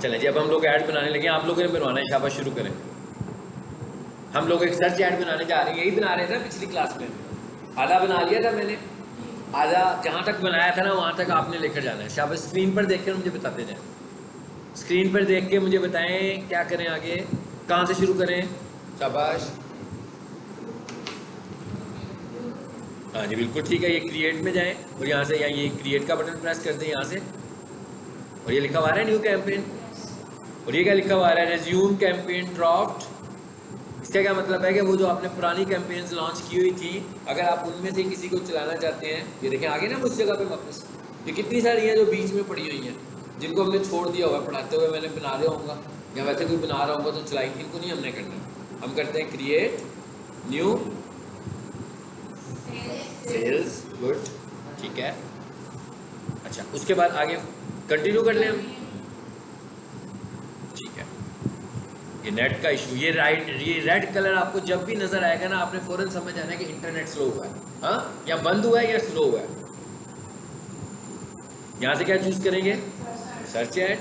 चलें जी, अब हम लोग ऐड बनाने लगे। आप लोगों ने बनवाना है, शाबाश शुरू करें। हम लोग एक सर्च ऐड बनाने जा रहे हैं, यही बना रहे थे ना पिछली क्लास में। आधा बना लिया था मैंने, आधा जहाँ तक बनाया था ना वहाँ तक आपने लेकर जाना है। शाबाश, स्क्रीन पर देख कर मुझे बताते जाएं। स्क्रीन पर देख के मुझे बताएं क्या करें आगे, कहाँ से शुरू करें। शाबाश, हाँ जी बिल्कुल ठीक है। ये क्रिएट में जाएं और यहाँ से ये क्रिएट का बटन प्रेस कर दें यहाँ से, और ये लिखा हुआ है न्यू कैंपेन, और ये क्या लिखा हुआ है, रेज्यूम कैंपेन ड्राफ्ट। इसका क्या मतलब है कि वो जो आपने पुरानी कैंपेन्स लॉन्च की हुई थी, अगर आप उनमें से किसी को चलाना चाहते हैं, ये देखें आगे ना उस जगह पे वापस, ये कितनी सारी हैं जो बीच में पड़ी हुई हैं, जिनको हमने छोड़ दिया हुआ पढ़ाते हुए। मैंने बना रहा होगा या वैसे कोई बना रहा होगा तो चलाई थी, इनको नहीं हमने करना। हम करते हैं क्रिएट न्यू सेल्स, गुड, ठीक है। अच्छा, उसके बाद आगे कंटिन्यू कर लें हम, ठीक है। ये नेट का इशू, ये रेड कलर आपको जब भी नजर आएगा ना, आपने फौरन समझ आना है कि इंटरनेट स्लो हुआ है, हाँ, या बंद हुआ है या स्लो हुआ है। यहां से क्या चूज करेंगे, सर्च एड।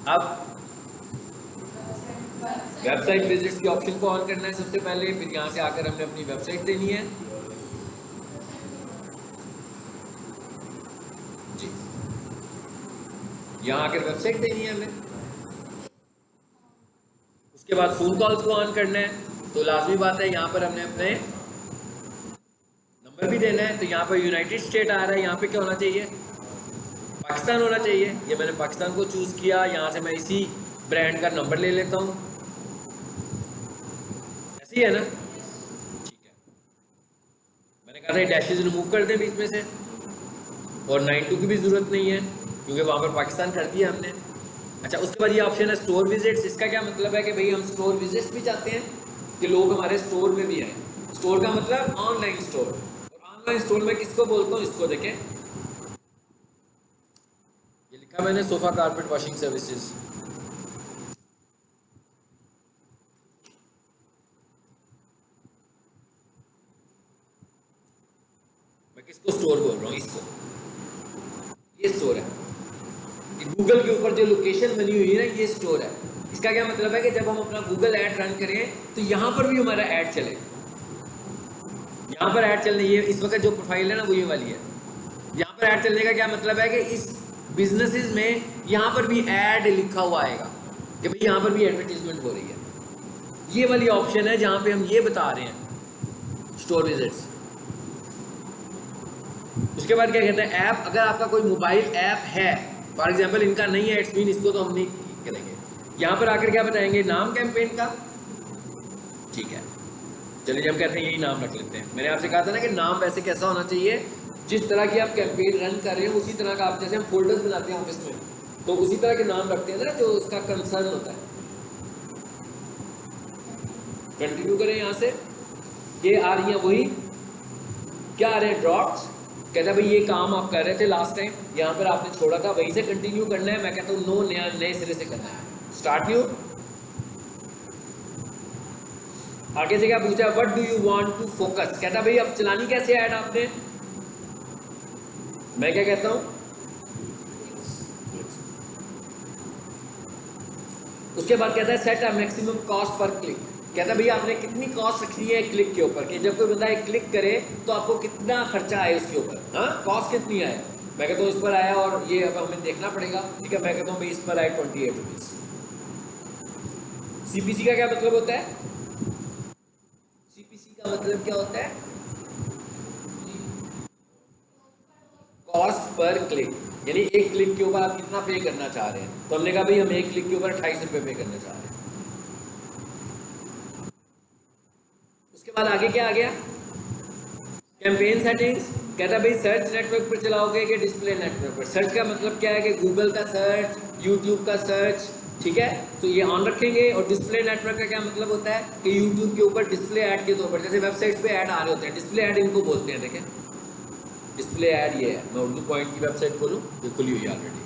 अब वेबसाइट विजिट्स के ऑप्शन को ऑन करना है सबसे पहले, फिर यहां से आकर हमने अपनी वेबसाइट देनी है जी, यहां आकर वेबसाइट देनी है हमें। उसके बाद फोन कॉल्स को ऑन करना है, तो लाजमी बात है यहाँ पर हमने अपने नंबर भी देना है। तो यहाँ पर यूनाइटेड स्टेट आ रहा है, यहाँ पे क्या होना चाहिए, पाकिस्तान होना चाहिए। ये मैंने पाकिस्तान को चूज किया, यहाँ से मैं इसी ब्रांड का नंबर ले लेता हूँ, ऐसे ही है ना, ठीक है। मैंने कहा था डैशेज रिमूव कर दें बीच में से, और 92 की भी जरूरत नहीं है क्योंकि वहाँ पर पाकिस्तान कर दिया हमने। अच्छा, उसके बाद ये ऑप्शन है स्टोर विजिट्स। इसका क्या मतलब है कि भाई हम स्टोर विजिट्स भी चाहते हैं कि लोग हमारे स्टोर में भी आए। स्टोर का मतलब ऑनलाइन स्टोर, और ऑनलाइन स्टोर में किसको बोलता हूँ, इसको देखें, ये लिखा मैंने सोफा कारपेट वॉशिंग सर्विसेज। मैं किसको स्टोर बोल रहा हूँ, इसको, ये स्टोर है। गूगल के ऊपर जो लोकेशन बनी हुई है ना, ये स्टोर है। इसका क्या मतलब है कि जब हम अपना गूगल ऐड रन करें तो यहाँ पर भी हमारा ऐड चले। यहाँ पर ऐड चलने, ये इस वक्त जो प्रोफाइल है ना वो ये वाली है। यहाँ पर ऐड चलने का क्या मतलब है कि इस बिजनेसेस में यहाँ पर भी ऐड लिखा हुआ आएगा कि भाई यहाँ पर भी एडवर्टीजमेंट हो रही है। ये वाली ऑप्शन है जहाँ पे हम ये बता रहे हैं स्टोर विजिट्स। उसके बाद क्या कहते हैं, ऐप। अगर आपका कोई मोबाइल ऐप है, फॉर एग्जाम्पल इनका नहीं है, इट्स मीन इसको तो हम नहीं करेंगे। यहाँ पर आकर क्या बताएंगे, नाम कैंपेन का, ठीक है। चलिए हम कहते हैं यही नाम रख लेते हैं। मैंने आपसे कहा था ना कि नाम वैसे कैसा होना चाहिए, जिस तरह की आप कैंपेन रन कर रहे हो उसी तरह का, आप जैसे हम फोल्डर्स बनाते हैं ऑफिस में तो उसी तरह के नाम रखते हैं ना जो उसका कंसर्न होता है। कंटिन्यू करें यहाँ से, ये आ रही है वही, क्या आ रहे हैं, ड्रॉप्स। कहता भाई ये काम आप कर रहे थे लास्ट टाइम, यहाँ पर आपने छोड़ा था, वहीं से कंटिन्यू करना है। मैं कहता हूँ नो, नए सिरे से करना है, स्टार्ट न्यू। आगे से क्या पूछा, what do you want to focus. कहता भाई अब चलानी कैसे ऐड आपने, मैं क्या कहता हूँ, उसके बाद कहता है set a maximum cost per click. कहता है भैया आपने कितनी कॉस्ट रखनी है क्लिक के ऊपर, कि जब कोई बंदा एक क्लिक करे तो आपको कितना खर्चा आए उसके ऊपर, हाँ, कॉस्ट कितनी आए। मैं कहता हूँ इस पर आया, और ये अब हमें देखना पड़ेगा, ठीक है। मैं कहता हूँ भाई इस पर आए 28 रुपीज। सीपीसी का क्या मतलब होता है, सीपीसी का मतलब क्या होता है, कॉस्ट पर क्लिक, यानी एक क्लिक के ऊपर आप कितना पे करना चाह रहे हैं। तो हमने कहा भाई हम एक क्लिक के ऊपर 28 रुपये पे करना चाह रहे हैं। उसके बाद आगे क्या आ गया, कैंपेन सेटिंग्स। कहता है भाई सर्च नेटवर्क पर चलाओगे कि डिस्प्ले नेटवर्क पर। सर्च का मतलब क्या है कि गूगल का सर्च, यूट्यूब का सर्च, ठीक है, तो ये ऑन रखेंगे। और डिस्प्ले नेटवर्क का क्या मतलब होता है कि यूट्यूब के ऊपर डिस्प्ले ऐड के तौर पर, जैसे वेबसाइट्स पे ऐड आ रहे होते हैं, डिस्प्ले ऐड इनको बोलते हैं। देखें डिस्प्ले ऐड ये है। मैं उर्दू पॉइंट की वेबसाइट खोलूँ, ये खुली हुई है ऑलरेडी,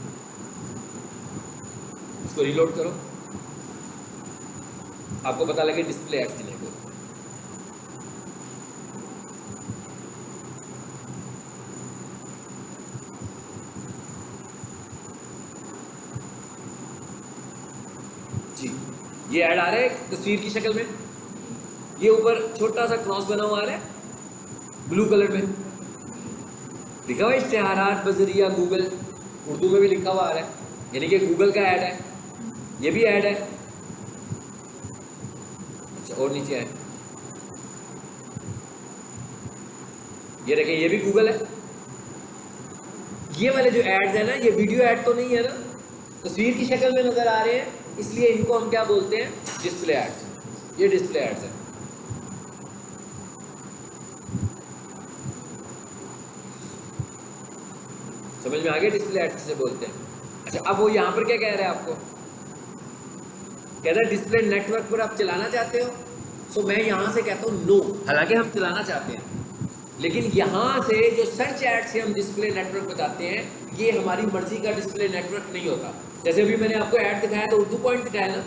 इसको रिलोड करो, आपको पता लगे डिस्प्ले ऐड किन्हें बोलते हैं। जी, ये ऐड आ रहा है तस्वीर की शक्ल में, ये ऊपर छोटा सा क्रॉस बना हुआ आ रहा है ब्लू कलर में, लिखा हुआ है इश्तेहारात बजरिया गूगल, उर्दू में भी लिखा हुआ आ रहा है, यानी कि गूगल का ऐड है, ये भी ऐड है। अच्छा, और नीचे है, ये देखें, ये भी गूगल है। ये वाले जो एड्स है ना, ये वीडियो ऐड तो नहीं है ना, तस्वीर की शक्ल में नजर आ रहे हैं, इसलिए इनको हम क्या बोलते हैं, डिस्प्ले एड्स। ये डिस्प्ले एड्स है। समझ में आ गया डिस्प्ले एड्स किसे बोलते हैं। अच्छा, अब वो यहाँ पर क्या कह रहा है आपको, कह रहा है डिस्प्ले नेटवर्क पर आप चलाना चाहते हो। सो मैं यहाँ से कहता हूँ नो, हालांकि हम चलाना चाहते हैं, लेकिन यहाँ से जो सर्च ऐड से हम डिस्प्ले नेटवर्क बताते हैं, ये हमारी मर्जी का डिस्प्ले नेटवर्क नहीं होता। जैसे अभी मैंने आपको ऐड दिखाया तो उर्दू पॉइंट दिखाया ना,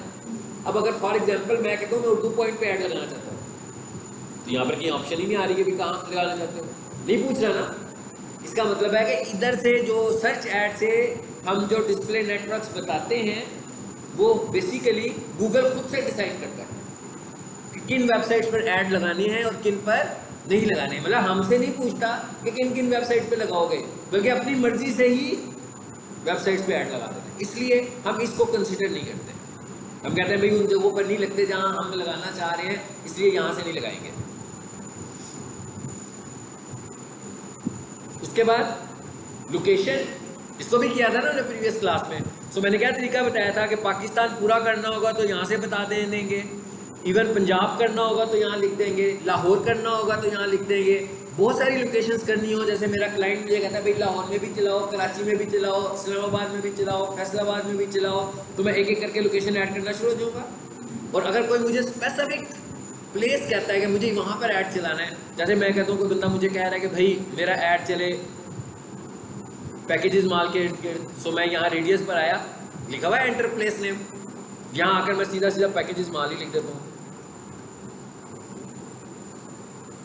अब अगर फॉर एग्जांपल मैं कहता हूँ मैं उर्दू पॉइंट पे ऐड लगाना चाहता हूँ, तो यहाँ पर कहीं ऑप्शन ही नहीं आ रही है कि कहाँ लगाना चाहते हो, नहीं पूछ रहा ना। इसका मतलब है कि इधर से जो सर्च ऐड से हम जो डिस्प्ले नेटवर्क्स बताते हैं, वो बेसिकली गूगल खुद से डिसाइड करता है कि किन वेबसाइट्स पर ऐड लगानी है और किन पर नहीं लगाने। मतलब हमसे नहीं पूछता कि किन किन वेबसाइट पे लगाओगे, बल्कि अपनी मर्जी से ही वेबसाइट्स पे ऐड लगा देते हैं। इसलिए हम इसको कंसिडर नहीं करते, हम कहते हैं भाई उन जगहों पर नहीं लगते जहां हम लगाना चाह रहे हैं, इसलिए यहां से नहीं लगाएंगे। उसके बाद लोकेशन, इसको भी किया था ना प्रीवियस क्लास में। सो मैंने क्या तरीका बताया था कि पाकिस्तान पूरा करना होगा तो यहाँ से बता देंगे, इवन पंजाब करना होगा तो यहाँ लिख देंगे, लाहौर करना होगा तो यहाँ लिख देंगे। बहुत सारी लोकेशंस करनी हो, जैसे मेरा क्लाइंट मुझे कहता है भाई लाहौर में भी चलाओ, कराची में भी चलाओ, इस्लामाबाद में भी चलाओ, फैसलाबाद में भी चलाओ, तो मैं एक एक करके लोकेशन ऐड करना शुरू हो जाऊँगा। और अगर कोई मुझे स्पेसिफिक प्लेस कहता है कि मुझे वहाँ पर ऐड चलाना है, जैसे मैं कहता हूँ कोई बंदा मुझे कह रहा है कि भाई मेरा ऐड चले पैकेजेस माल के इर्द गिर्द, सो मैं यहाँ रेडियस पर आया, लिखा हुआ है एंटर प्लेस नेम, यहाँ आकर मैं सीधा सीधा पैकेजेस माल ही लिख देता हूँ,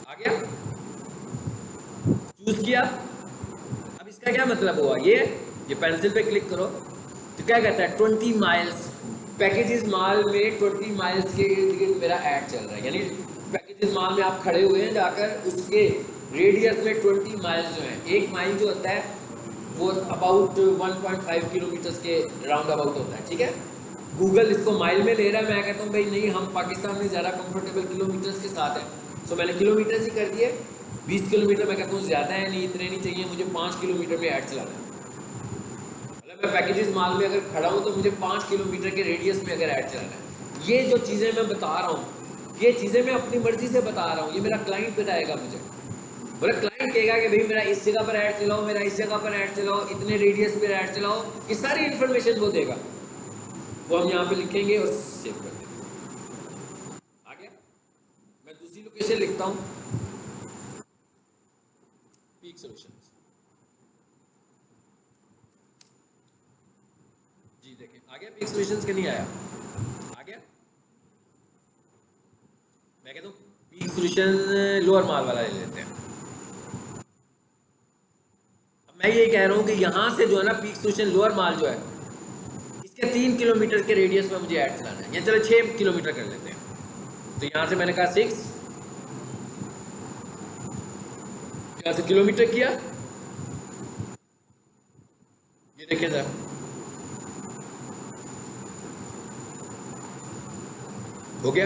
आ गया, चूज किया। अब इसका क्या मतलब हुआ, ये पेंसिल पे क्लिक करो तो क्या कहता है 20 माइल्स, पैकेजेस माल में 20 माइल्स के इर्द गिर्द मेरा ऐड चल रहा है, यानी पैकेजेस माल में आप खड़े हुए हैं, जाकर उसके रेडियस में 20 माइल्स जो है, एक माइल जो होता है वो अबाउट 1.5 किलोमीटर्स के राउंड अबाउट होता है, ठीक है। गूगल इसको माइल में ले रहा है, मैं कहता हूँ भाई नहीं, हम पाकिस्तान में ज़्यादा कंफर्टेबल किलोमीटर्स के साथ हैं, सो मैंने किलोमीटर्स ही कर दिए। 20 किलोमीटर मैं कहता हूँ ज़्यादा है, नहीं इतने नहीं चाहिए, मुझे 5 किलोमीटर में ऐड चलाना है। मतलब मैं पैकेजेस माल में अगर खड़ा हूँ तो मुझे 5 किलोमीटर के रेडियस में अगर ऐड चलाना है। ये जो चीज़ें मैं बता रहा हूँ, ये चीज़ें मैं अपनी मर्जी से बता रहा हूँ, ये मेरा क्लाइंट बताएगा मुझे। बोले क्लाइंट कहेगा कि भाई मेरा इस जगह पर ऐड चलाओ, मेरा इस जगह पर ऐड चलाओ, इतने रेडियस पर ऐड चलाओ, ये सारी इन्फॉर्मेशन वो देगा, वो हम यहाँ पे लिखेंगे और सेव कर देंगे। आ गया, मैं दूसरी लोकेशन लिखता हूँ, पीक सॉल्यूशंस। जी देखें आ गया पीक सॉल्यूशंस के नहीं आया, आ गया। मैं कहता हूँ पीक सॉल्यूशन लोअर माल वाला ले लेते हैं। मैं ये कह रहा हूँ कि यहाँ से जो है ना पीक सॉल्यूशन लोअर माल जो है, इसके 3 किलोमीटर के रेडियस में मुझे ऐड चलाना है, या चलो 6 किलोमीटर कर लेते हैं। तो यहाँ से मैंने कहा 6, यहाँ से किलोमीटर किया, ये देखिए सर, हो गया।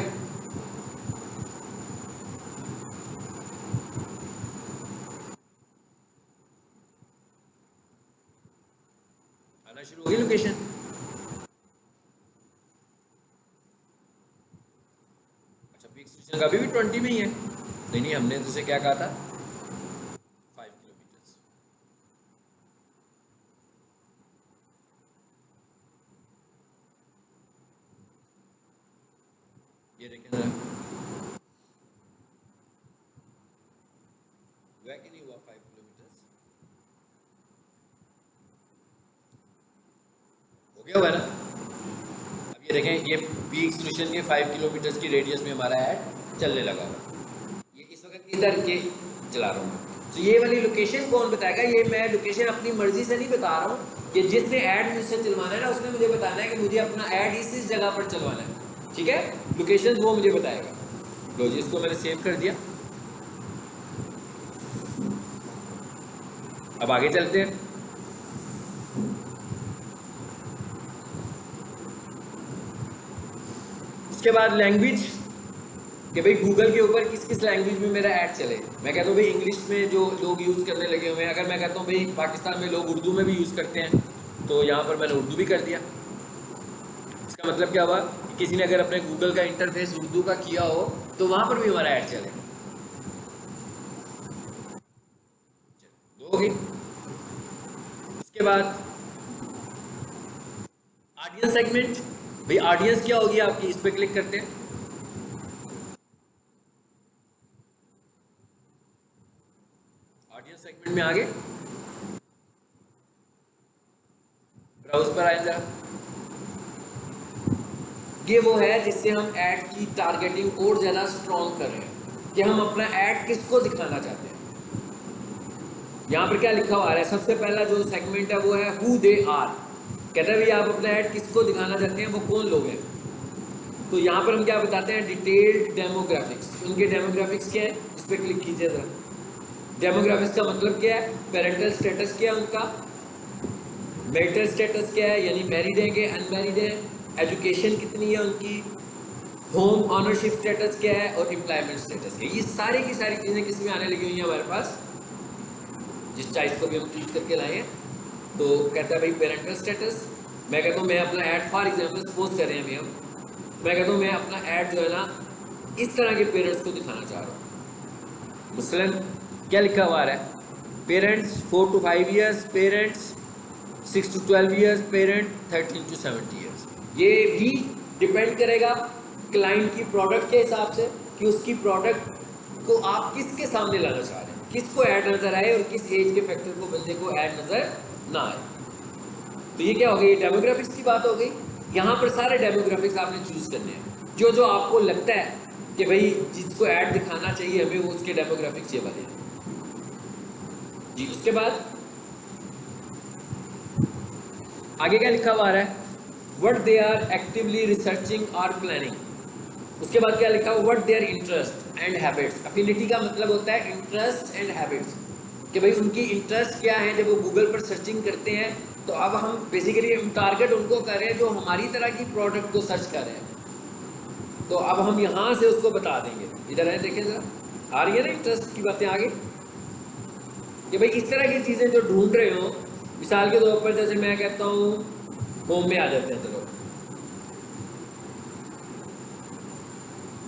आना शुरू हो गई लोकेशन। अच्छा पीक स्टेशन का अभी भी 20 में ही है, नहीं हमने तुझसे क्या कहा था 5 किलोमीटर। ये देखें जरा, हुआ कि नहीं हुआ 5 किलोमीटर, हो गया हुआ ना। अब ये देखें, ये पीक स्टेशन के 5 किलोमीटर की रेडियस में हमारा ऐड चलने लगा हुआ। ये इस वक्त इधर के चला रहा हूँ, तो ये वाली लोकेशन कौन बताएगा? ये मैं लोकेशन अपनी मर्जी से नहीं बता रहा हूँ कि जिसने ऐड मुझसे चलवाना है ना उसने मुझे बताना है कि मुझे अपना ऐड इस जगह पर चलवाना है, ठीक है? लोकेशन वो मुझे बताएगा। लो जी, इसको मैंने सेव कर दिया। अब आगे चलते हैं। उसके बाद लैंग्वेज, कि भाई गूगल के ऊपर किस किस लैंग्वेज में मेरा ऐड चले। मैं कहता हूँ भाई इंग्लिश में जो लोग यूज़ करने लगे हुए हैं, अगर मैं कहता हूँ भाई पाकिस्तान में लोग उर्दू में भी यूज़ करते हैं, तो यहाँ पर मैंने उर्दू भी कर दिया। इसका मतलब क्या हुआ कि किसी ने अगर अपने गूगल का इंटरफेस उर्दू का किया हो तो वहाँ पर भी हमारा ऐड चले। दो गई। उसके बाद ऑडियंस सेगमेंट। भाई ऑडियंस क्या होगी आपकी, इस पर क्लिक करते हैं। ऑडियंस सेगमेंट में आगे ब्राउज पर आए जरा। ये वो है जिससे हम ऐड की टारगेटिंग और ज़्यादा स्ट्रॉन्ग कर रहे हैं कि हम अपना ऐड किसको दिखाना चाहते हैं। यहाँ पर क्या लिखा हुआ है? सबसे पहला जो सेगमेंट है वो है हु दे आर। कहता है भाई आप अपना ऐड किसको दिखाना चाहते हैं, वो कौन लोग हैं। तो यहाँ पर हम क्या बताते हैं? Detailed demographics. उनके डेमोग्राफिक्स क्या है, इस पर क्लिक कीजिए जरा। डेमोग्राफिक्स का मतलब क्या है? पेरेंटल स्टेटस क्या है उनका, मैरिटल स्टेटस क्या है, यानी मैरिड है कि अनमैरिड है, एजुकेशन कितनी है उनकी, होम ऑनरशिप स्टेटस क्या है, और एम्प्लॉयमेंट स्टेटस क्या है। ये सारी की सारी चीज़ें किस में आने लगी हुई हैं हमारे पास, जिस चॉइस को भी हम चूज करके लाए हैं। तो कहता है भाई पेरेंटल स्टेटस। मैं कहता हूँ मैं अपना ऐड, फॉर एग्जाम्पल सपोज कर रहे हैं अभी हम, मैं कहता हूँ मैं अपना ऐड जो है ना इस तरह के पेरेंट्स को दिखाना चाह रहा हूँ। मसलन क्या लिखा हुआ है? Parents 4 to 5 years, parents 6 to 12 years, parent 13 to 70 years। ये भी डिपेंड करेगा क्लाइंट की प्रोडक्ट के हिसाब से कि उसकी प्रोडक्ट को आप किसके सामने लाना चाह रहे हैं, किसको ऐड नज़र आए और किस एज के फैक्टर को बंदे को ऐड नज़र ना आए। तो ये क्या हो गई? डेमोग्राफिक्स की बात हो गई। यहाँ पर सारे डेमोग्राफिक्स आपने चूज करने हैं, जो जो आपको लगता है कि भाई जिसको ऐड दिखाना चाहिए हमें, वो उसके डेमोग्राफिक्स ये वाले हैं जी। उसके बाद आगे क्या लिखा हुआ है? What they are actively researching और प्लानिंग। उसके बाद क्या लिखा हुआ? What their interest and habits. Affinity का मतलब होता है इंटरेस्ट एंड हैबिट्स, कि भाई उनकी इंटरेस्ट क्या है जब वो गूगल पर सर्चिंग करते हैं। तो अब हम बेसिकली टारगेट उनको कर रहे हैं जो हमारी तरह की प्रोडक्ट को सर्च कर रहे हैं। तो अब हम यहाँ से उसको बता देंगे। इधर है, देखें जरा, आ रही है ना इंटरेस्ट की बातें आगे, कि भाई इस तरह की चीज़ें जो ढूंढ रहे हो। मिसाल के तौर पर जैसे मैं कहता हूँ होम में आ जाते हैं, चलो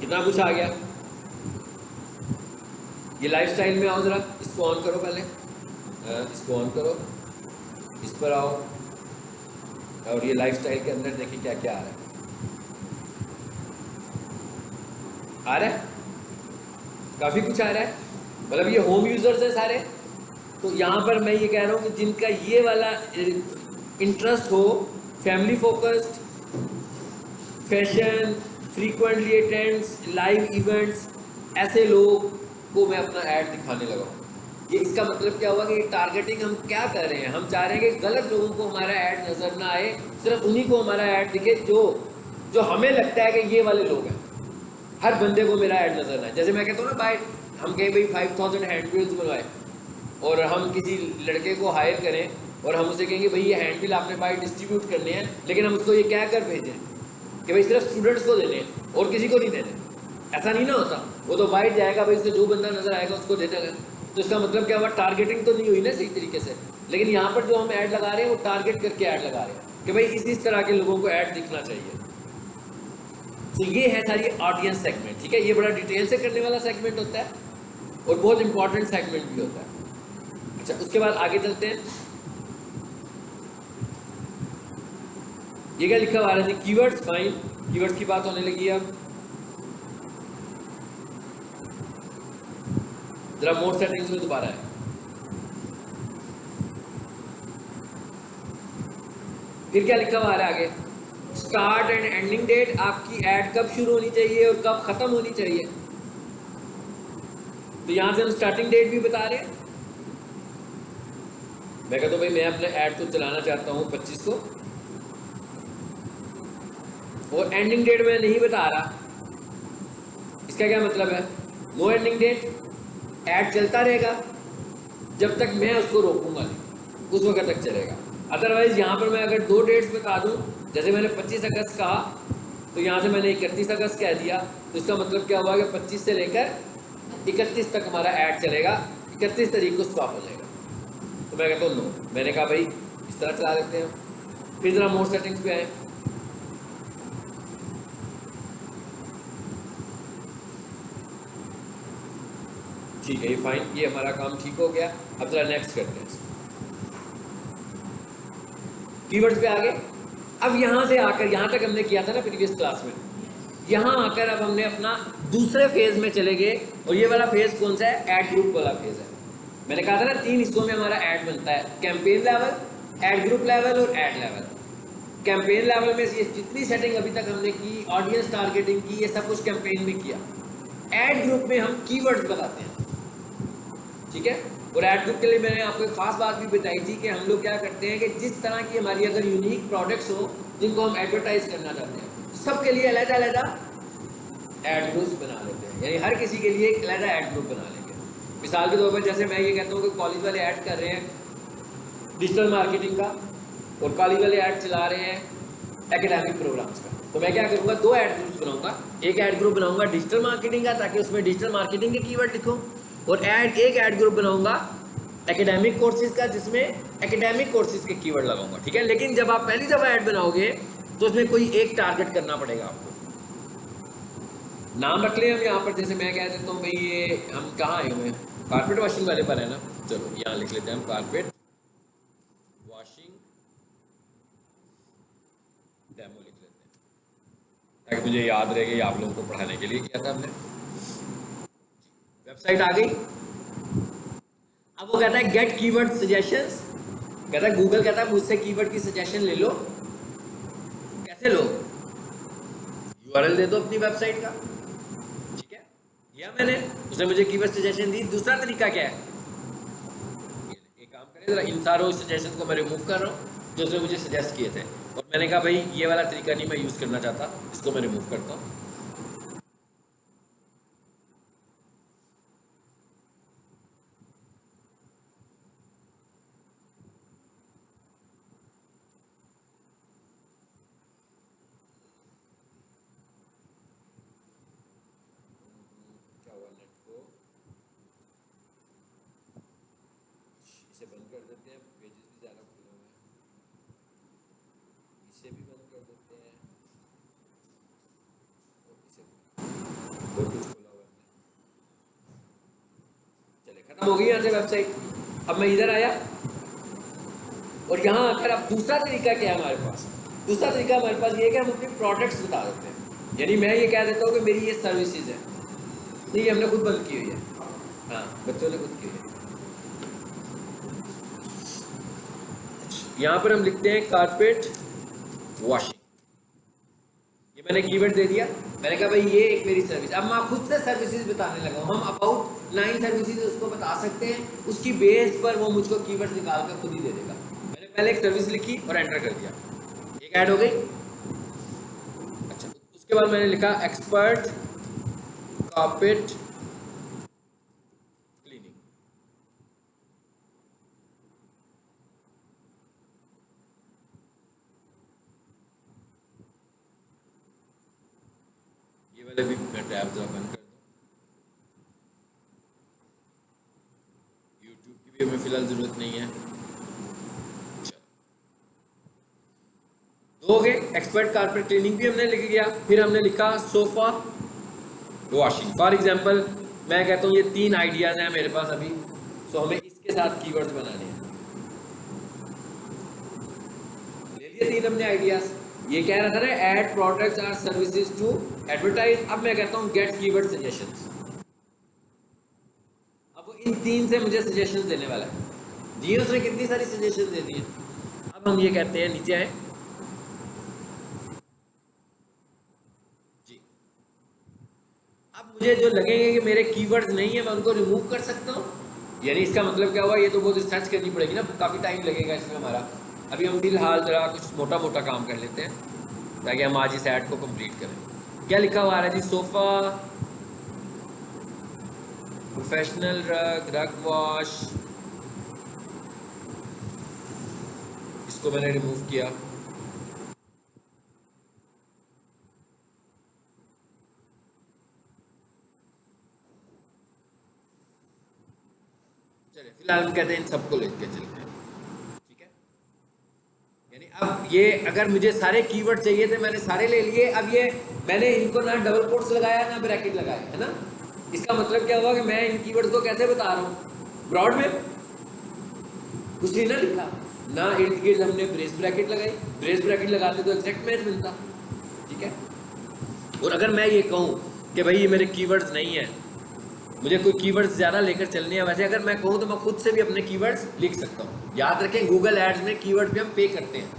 कितना कुछ आ गया। ये लाइफस्टाइल में आओ जरा, इसको ऑन करो पहले, इसको ऑन करो, इस पर आओ, और ये लाइफस्टाइल के अंदर देखिए क्या क्या आ रहा है। आ रहा है, काफ़ी कुछ आ रहा है। मतलब ये होम यूज़र्स हैं सारे। तो यहाँ पर मैं ये कह रहा हूँ कि जिनका ये वाला इंटरेस्ट हो, family focused, fashion, frequently attends, live events, ऐसे लोग को मैं अपना ऐड दिखाने लगा हूँ। ये इसका मतलब क्या हुआ कि टारगेटिंग हम क्या कर रहे हैं? हम चाह रहे हैं कि गलत लोगों को हमारा ऐड नज़र ना आए, सिर्फ उन्हीं को हमारा ऐड दिखे जो हमें लगता है कि ये वाले लोग हैं। हर बंदे को मेरा ऐड नज़र ना आए। जैसे मैं कहता हूँ ना भाई, हम कहें भाई 5000 हैंडबिल्स बनवाए और हम किसी लड़के को हायर करें और हम उसे कहेंगे भाई ये हैंडबिल आपने भाई डिस्ट्रीब्यूट करने हैं, लेकिन हम उसको ये क्या कर भेजें कि भाई सिर्फ स्टूडेंट्स को देने हैं और किसी को नहीं देने। ऐसा नहीं ना होता। वो तो बाइट जाएगा भाई, उससे जो बंदा नज़र आएगा उसको दे देगा। तो इसका मतलब क्या हुआ? टारगेटिंग तो नहीं हुई ना सही तरीके से। लेकिन यहाँ पर जो हम ऐड लगा रहे हैं वो टारगेट करके ऐड लगा रहे हैं कि भाई इस तरह के लोगों को ऐड दिखना चाहिए। तो ये है सारी ऑडियंस सेगमेंट, ठीक है। ये बड़ा डिटेल से करने वाला सेगमेंट होता है और बहुत इंपॉर्टेंट सेगमेंट भी होता है। अच्छा, उसके बाद आगे चलते हैं। ये क्या लिखा हुआ है? कीवर्ड्स, फाइन, कीवर्ड्स की बात होने लगी है अब। जरा मोर सेटिंग्स में दोबारा है। फिर क्या लिखा हुआ है आगे? स्टार्ट एंड एंडिंग डेट, आपकी ऐड कब शुरू होनी चाहिए और कब खत्म होनी चाहिए। तो यहां से हम स्टार्टिंग डेट भी बता रहे हैं मैं कहता हूँ भाई मैं अपने ऐड को चलाना चाहता हूँ 25 को, और एंडिंग डेट मैं नहीं बता रहा, इसका क्या मतलब है? नो एंडिंग डेट, ऐड चलता रहेगा जब तक मैं उसको रोकूंगा नहीं, उस वक्त तक चलेगा। अदरवाइज यहाँ पर मैं अगर दो डेट्स बता दूँ, जैसे मैंने 25 अगस्त कहा तो यहाँ से मैंने 31 अगस्त कह दिया, तो इसका मतलब क्या हुआ कि 25 से लेकर 31 तक हमारा ऐड चलेगा, 31 तारीख को स्टॉप हो जाएगा। तो मैं कहता हूँ नो, मैंने कहा भाई इस तरह चला देते हैं। फिर जरा मोर सेटिंग्स पे आए, ठीक है ये फाइन, ये हमारा काम ठीक हो गया। अब जरा नेक्स्ट करते हैं, कीवर्ड्स पे आगे। अब यहाँ से आकर, यहाँ तक हमने किया था ना प्रीवियस क्लास में, यहाँ आकर अब हमने अपना दूसरे फेज में चले गए, और ये वाला फेज कौन सा है? ऐड ग्रुप वाला फेज है। मैंने कहा था ना 3 हिस्सों में हमारा ऐड बनता है, campaign level, add group level और ऐड लेवल। कैंपेन लेवल में ये जितनी सेटिंग अभी तक हमने की, ऑडियंस टारगेटिंग की, ये सब कुछ कैंपेन में किया। ऐड ग्रुप में हम कीवर्ड्स बताते हैं, ठीक है। और ऐड ग्रुप के लिए मैंने आपको एक खास बात भी बताई थी कि हम लोग क्या करते हैं कि जिस तरह की हमारी अगर यूनिक प्रोडक्ट्स हो जिनको हम एडवर्टाइज करना चाहते हैं, सबके लिए अलग अलग ऐड ग्रुप्स बना लेते हैं, यानी हर किसी के लिए एक अलग ऐड ग्रुप बना लेंगे। मिसाल के तौर पर जैसे मैं ये कहता हूँ कि कॉलेज वाले ऐड कर रहे हैं डिजिटल मार्केटिंग का, और कॉलेज वाले ऐड चला रहे हैं एकेडमिक प्रोग्राम्स का, तो मैं क्या करूँगा, 2 ऐड ग्रुप्स बनाऊंगा। एक ऐड ग्रुप बनाऊंगा डिजिटल मार्केटिंग का, ताकि उसमें डिजिटल मार्केटिंग के कीवर्ड लिखूँ, और एक ऐड ग्रुप बनाऊंगा एकेडमिक कोर्सेज का, जिसमें एकेडमिक कोर्सेज के कीवर्ड लगाऊंगा, ठीक है। लेकिन जब आप पहली दफ़ा ऐड बनाओगे तो उसमें कोई एक टारगेट करना पड़ेगा आपको। नाम रख लें हम यहाँ पर, जैसे मैं कह देता हूँ भाई ये हम कहाँ आए हुए हैं, कारपेट वॉशिंग वाले पर है ना, चलो यहाँ लिख लेते हैं हम कारपेट वॉशिंग डेमो लिख लेते हैं, ताकि मुझे याद रहे कि आप लोगों को पढ़ाने के लिए किया था हमने। वेबसाइट आ गई। अब वो कहता है गेट कीवर्ड सजेशंस, कहता है गूगल कहता है मुझसे कीवर्ड की सजेशन ले लो। कैसे लो? यूआरएल दे दो अपनी वेबसाइट का, ठीक है, दिया मैंने, उसने मुझे कीवर्ड सजेशन दी। दूसरा तरीका क्या है, एक काम करें जरा, इन सारों सजेशन को मैं रिमूव कर रहा हूँ जो उसने मुझे सजेस्ट किए थे, और मैंने कहा भाई ये वाला तरीका नहीं मैं यूज़ करना चाहता, इसको मैं रिमूव करता हूँ। क्या हुआ नेट को, इसे बंद कर देते हैं, पेजेस भी ज़्यादा खुले हुए हैं, इसे भी बंद कर देते हैं, और इसे और कुछ खोला हुआ है, चले खत्म हो गई यहाँ से वेबसाइट। अब मैं इधर आया, और यहाँ आकर अब दूसरा तरीका क्या है हमारे पास? दूसरा तरीका हमारे पास ये है कि हम अपने प्रोडक्ट्स बता देते हैं, यानी मैं ये कह देता हूँ कि मेरी ये सर्विसेज है, नहीं ये हमने खुद बंद की हुई है, हाँ बच्चों ने खुद की हुई है। यहाँ पर हम लिखते हैं कारपेट वॉशिंग, ये मैंने कीवर्ड दे दिया, मैंने कहा भाई ये एक मेरी सर्विस। अब मैं खुद से सर्विसेज बताने लगा हूँ, हम अबाउट 9 सर्विसेज उसको बता सकते हैं, उसकी बेस पर वो मुझको कीवर्ड निकाल कर खुद ही दे देगा। मैंने पहले एक सर्विस लिखी और एंटर कर दिया, एक ऐड हो गई। अच्छा, उसके बाद मैंने लिखा एक्सपर्ट कारपेट क्लीनिंग, ये वाले भी मैं टैब जरा बंद कर दूं, यूट्यूब की भी हमें फिलहाल जरूरत नहीं है। दो हो गए, एक्सपर्ट कारपेट क्लीनिंग भी हमने लिख दिया। फिर हमने लिखा सोफा वॉशिंग। फॉर एग्जांपल मैं कहता हूँ ये 3 आइडियाज हैं मेरे पास अभी, सो हमें इसके साथ कीवर्ड्स बनाने हैं। ले लिए 3 हमने आइडियाज। ये कह रहा था ना ऐड प्रोडक्ट्स और सर्विसेज टू एडवर्टाइज। अब मैं कहता हूँ गेट कीवर्ड सजेशंस। अब वो इन 3 से मुझे सजेशंस देने वाला है। जी उसने कितनी सारी सजेशंस दे दी हैं। अब हम ये कहते हैं, नीचे आए जी, अब मुझे जो लगेंगे कि मेरे कीवर्ड्स नहीं है मैं उनको रिमूव कर सकता हूँ। यानी इसका मतलब क्या हुआ, ये तो बहुत रिसर्च करनी पड़ेगी ना, काफ़ी टाइम लगेगा इसमें हमारा। अभी हम फिलहाल ज़रा कुछ मोटा मोटा काम कर लेते हैं ताकि हम आज इस ऐड को कंप्लीट करें। क्या लिखा हुआ आ रहा है जी? सोफ़ा, प्रोफेशनल रग, रग वॉश, इसको मैंने रिमूव किया। चलिए फिलहाल हम कहते हैं इन सबको लेके चलते हैं, ठीक है। यानी अब ये अगर मुझे सारे कीवर्ड चाहिए थे, मैंने सारे ले लिए। अब ये मैंने इनको ना डबल कोट्स लगाया ना ब्रैकेट लगाया, है ना। इसका मतलब क्या हुआ कि मैं इन कीवर्ड्स को कैसे बता रहा हूँ, ब्रॉड में कुछ नहीं ना लिखा ना, इर्द गिर्द हमने ब्रेस ब्रैकेट लगाई। ब्रेस ब्रैकेट लगाते तो एग्जैक्ट मैच बनता, ठीक है। और अगर मैं ये कहूँ कि भाई ये मेरे कीवर्ड्स नहीं है, मुझे कोई कीवर्ड्स ज़्यादा लेकर चलने हैं, वैसे अगर मैं कहूँ तो मैं खुद से भी अपने कीवर्ड्स लिख सकता हूँ। याद रखें गूगल एड्स में कीवर्ड पे हम पे करते हैं।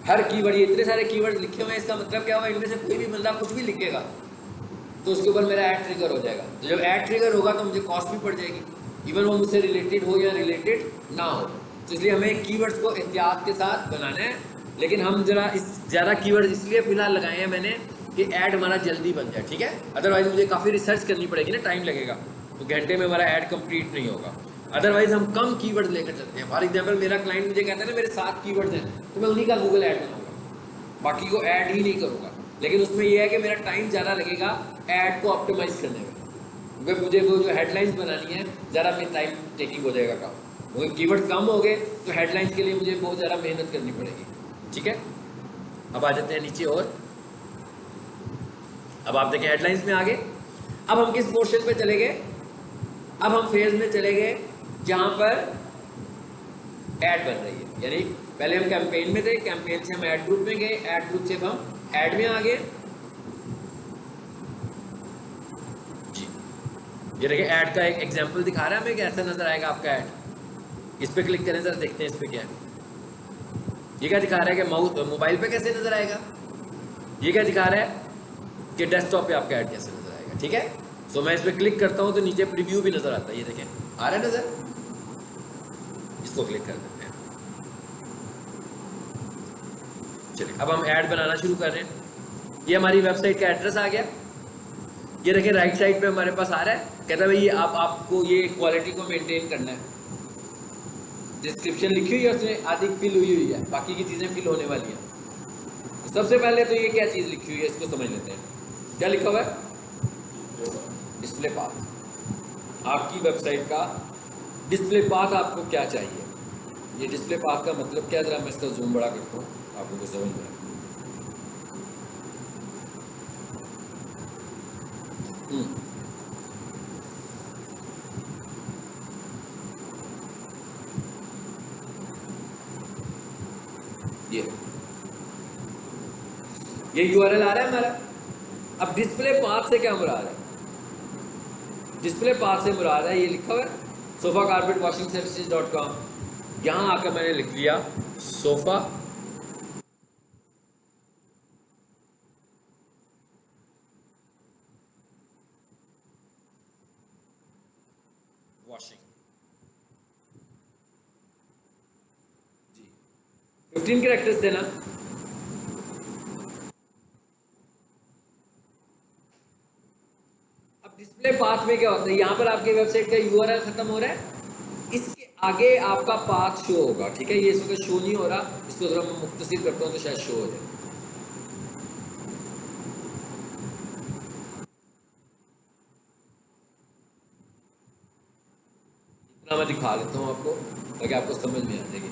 हर कीवर्ड, ये इतने सारे कीवर्ड्स लिखे हुए हैं, इसका मतलब क्या होगा, इनमें से कोई भी बंदा कुछ भी लिखेगा तो उसके ऊपर मेरा ऐड ट्रिगर हो जाएगा। तो जब ऐड ट्रिगर होगा तो मुझे कॉस्ट भी पड़ जाएगी, इवन वो मुझसे रिलेटेड हो या रिलेटेड ना हो। तो इसलिए हमें कीवर्ड्स को एहतियात के साथ बनाना है। लेकिन हम जरा इस ज़्यादा कीवर्ड इसलिए फ़िलहाल लगाए हैं मैंने कि ऐड हमारा जल्दी बन जाए, ठीक है। अदरवाइज़ मुझे काफ़ी रिसर्च करनी पड़ेगी ना, टाइम लगेगा, तो घंटे में हमारा ऐड कंप्लीट नहीं होगा। अदरवाइज़ हम कम कीवर्ड लेकर चलते हैं। फॉर एग्जाम्पल मेरा क्लाइंट मुझे कहता है ना मेरे 7 कीवर्ड्स हैं, तो मैं उन्हीं का गूगल ऐड बनाऊंगा, बाकी को ऐड ही नहीं करूँगा। लेकिन उसमें यह है कि मेरा टाइम ज़्यादा लगेगा ऐड को ऑप्टिमाइज़ करने में, क्योंकि मुझे वो जो हेडलाइंस बनानी है ज़्यादा मेरी टाइम टेकिंग हो जाएगा काम। क्योंकि कीवर्ड्स कम हो गए तो हेडलाइंस के लिए मुझे बहुत ज़्यादा मेहनत करनी पड़ेगी, ठीक है। अब आ जाते हैं नीचे, और अब आप देखें हेडलाइंस में आ गए। अब हम किस पोर्शन पे चले गए, अब हम फेज में चले गए जहाँ पर ऐड बन रही है। यानी पहले हम कैंपेन में थे, कैंपेन से हम ऐड ग्रुप में गए, ऐड ग्रुप से हम ऐड में आ गए जी। ये देखिए ऐड का एक एग्जांपल दिखा रहा है हमें, कैसा नजर आएगा आपका ऐड। इस पे क्लिक करें, जरा देखते हैं इस पे क्या है। ये क्या दिखा रहा है कि माउस मोबाइल पे कैसे नजर आएगा, ये क्या दिखा रहा है कि डेस्कटॉप पे आपका ऐड कैसे नजर आएगा, ठीक है। सो मैं इस पर क्लिक करता हूँ तो नीचे प्रीव्यू भी नजर आता है, ये देखें आ रहा है नजर। इसको क्लिक कर देते हैं। चलिए अब हम ऐड बनाना शुरू कर रहे हैं। ये हमारी वेबसाइट का एड्रेस आ गया, ये देखें राइट साइड पे हमारे पास आ रहा है, कहता है भाई ये आपको ये क्वालिटी को मेंटेन करना है। डिस्क्रिप्शन लिखी हुई है उसमें, आधी फिल हुई है, बाकी की चीज़ें फिल होने वाली हैं। तो सबसे पहले तो ये क्या चीज़ लिखी हुई है इसको समझ लेते हैं। क्या लिखा हुआ है, डिस्प्ले पाथ। आपकी वेबसाइट का डिस्प्ले पाथ आपको क्या चाहिए, ये डिस्प्ले पाथ का मतलब क्या, जरा मैं इसका जूम बड़ा करता हूँ आपको तो समझ में। ये यूआरएल आ रहा है हमारा। अब डिस्प्ले पाथ से क्या मुराद है, डिस्प्ले पाथ से मुराद है ये लिखा हुआ है सोफा कारपेट वॉशिंग सर्विसेज.com। यहाँ आकर मैंने लिख लिया सोफा वॉशिंग जी, 15 कैरेक्टर्स देना। अब डिस्प्ले पाथ में क्या होता है, यहाँ पर आपके वेबसाइट का यूआरएल खत्म हो रहा है, इसके आगे आपका पाथ शो होगा, ठीक है। ये इस वक्त शो नहीं हो रहा, इसको जरा मैं मुख्तसर करता हूँ तो शायद शो हो जाए। इतना मैं दिखा देता हूँ आपको ताकि आपको समझ में आ जाएगी।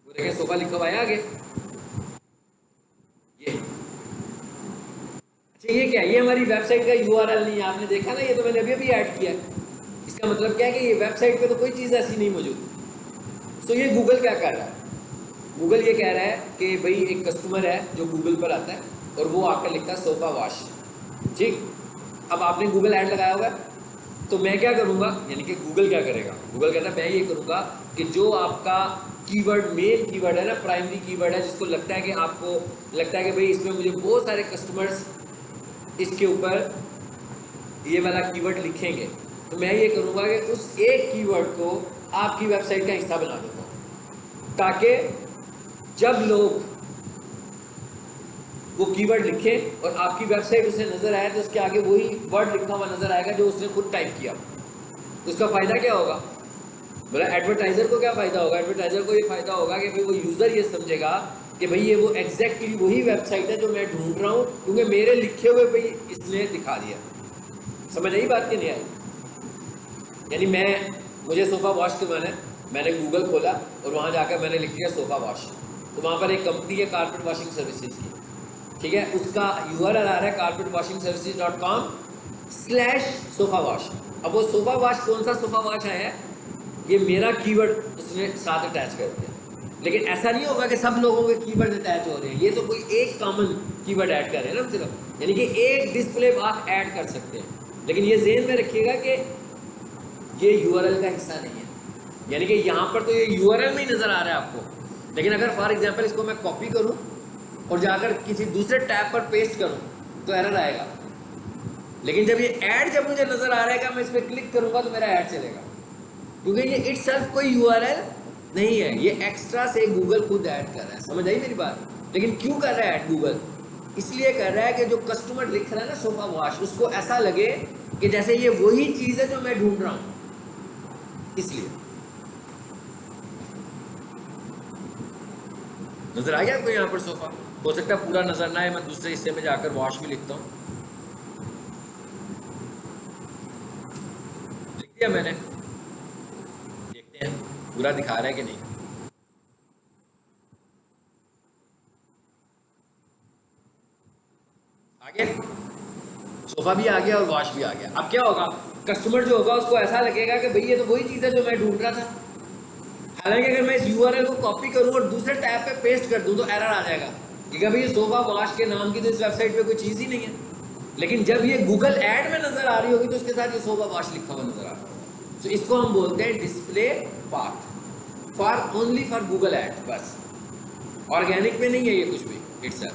वो देखिए सोफा लिखा हुआ है आगे, ये अच्छा ये क्या है, ये हमारी वेबसाइट का यूआरएल नहीं है, आपने देखा ना, ये तो मैंने अभी अभी ऐड किया है। इसका मतलब क्या है कि ये वेबसाइट पे तो कोई चीज़ ऐसी नहीं मौजूद। तो ये गूगल क्या कर रहा है, गूगल ये कह रहा है कि भाई एक कस्टमर है जो गूगल पर आता है और वो आकर लिखता है सोफा वॉश, ठीक। अब आपने गूगल ऐड लगाया हुआ है, तो मैं क्या करूँगा, यानी कि गूगल क्या करेगा, गूगल कहता है मैं ये करूँगा कि जो आपका कीवर्ड, मेन कीवर्ड है ना, प्राइमरी कीवर्ड है, जिसको लगता है कि आपको लगता है कि भाई इसमें मुझे बहुत सारे कस्टमर्स इसके ऊपर ये वाला कीवर्ड लिखेंगे, तो मैं ये करूँगा कि उस एक कीवर्ड को आपकी वेबसाइट का हिस्सा बना दूँगा, ताकि जब लोग वो कीवर्ड लिखें और आपकी वेबसाइट उसे नज़र आए तो उसके आगे वही वर्ड लिखा हुआ नज़र आएगा जो उसने खुद टाइप किया। उसका फ़ायदा क्या होगा? मतलब एडवर्टाइज़र को क्या फ़ायदा होगा? एडवर्टाइज़र को ये फ़ायदा होगा कि भाई वो यूज़र ये समझेगा कि भाई ये वो एग्जैक्टली वही वेबसाइट है जो मैं ढूंढ रहा हूँ, क्योंकि मेरे लिखे हुए भाई इसने दिखा दिया। समझ आई बात कि नहीं आई? यानी मुझे सोफ़ा वॉश करवाना है, मैंने गूगल खोला और वहाँ जाकर मैंने लिख दिया सोफ़ा वॉश, तो वहाँ पर एक कंपनी है कारपेट वॉशिंग सर्विसेज की, ठीक है, उसका URL आ रहा है carpetwashingservices.com/सोफ़ा वॉश। अब वो सोफ़ा वॉश कौन सा सोफ़ा वॉश आया है, ये मेरा कीवर्ड उसने साथ अटैच कर दिया। लेकिन ऐसा नहीं होगा कि सब लोगों के कीवर्ड अटैच हो रहे हैं, ये तो कोई एक कॉमन कीवर्ड ऐड कर रहे हैं ना सिर्फ, यानी कि एक डिस्प्ले आप ऐड कर सकते हैं, लेकिन ये ज़हन में रखिएगा कि ये URL का हिस्सा नहीं है। यानी कि यहाँ पर तो ये URL में ही नज़र आ रहा है आपको, लेकिन अगर फॉर एग्जांपल इसको मैं कॉपी करूँ और जाकर किसी दूसरे टैब पर पेस्ट करूँ तो एरर आएगा। लेकिन जब ये ऐड जब मुझे नज़र आ रहा है, मैं इस पर क्लिक करूँगा तो मेरा ऐड चलेगा, क्योंकि ये इटसेल्फ कोई URL नहीं है, ये एक्स्ट्रा से गूगल खुद ऐड कर रहा है। समझ आई मेरी बात? लेकिन क्यों कर रहा है ऐड गूगल? इसलिए कर रहा है कि जो कस्टमर लिख रहा है ना सोफ़ा वॉश, उसको ऐसा लगे कि जैसे ये वही चीज़ है जो मैं ढूंढ रहा हूँ, इसलिए। नजर आ गया आपको यहाँ पर सोफ़ा? हो सकता है पूरा नजर ना आए, मैं दूसरे हिस्से में जाकर वॉश भी लिखता हूँ। लिख दिया मैंने, देखते हैं पूरा दिखा रहा है कि नहीं। आ गया, सोफ़ा भी आ गया और वॉश भी आ गया। अब क्या होगा, कस्टमर जो होगा उसको ऐसा लगेगा कि भाई ये तो वही चीज़ है जो मैं ढूंढ रहा था। हालांकि अगर मैं इस URL को कॉपी करूँ और दूसरे टैब पे पेस्ट कर दूँ तो एरर आ जाएगा, क्योंकि भाई ये सोफ़ा वॉश के नाम की तो इस वेबसाइट पे कोई चीज़ ही नहीं है। लेकिन जब ये गूगल ऐड में नज़र आ रही होगी तो उसके साथ ये सोफ़ा वॉश लिखा हुआ नज़र आ रहा होगा। तो इसको हम बोलते हैं display path, for only for Google add, बस। ऑर्गेनिक में नहीं है ये कुछ भी इटसेल्फ।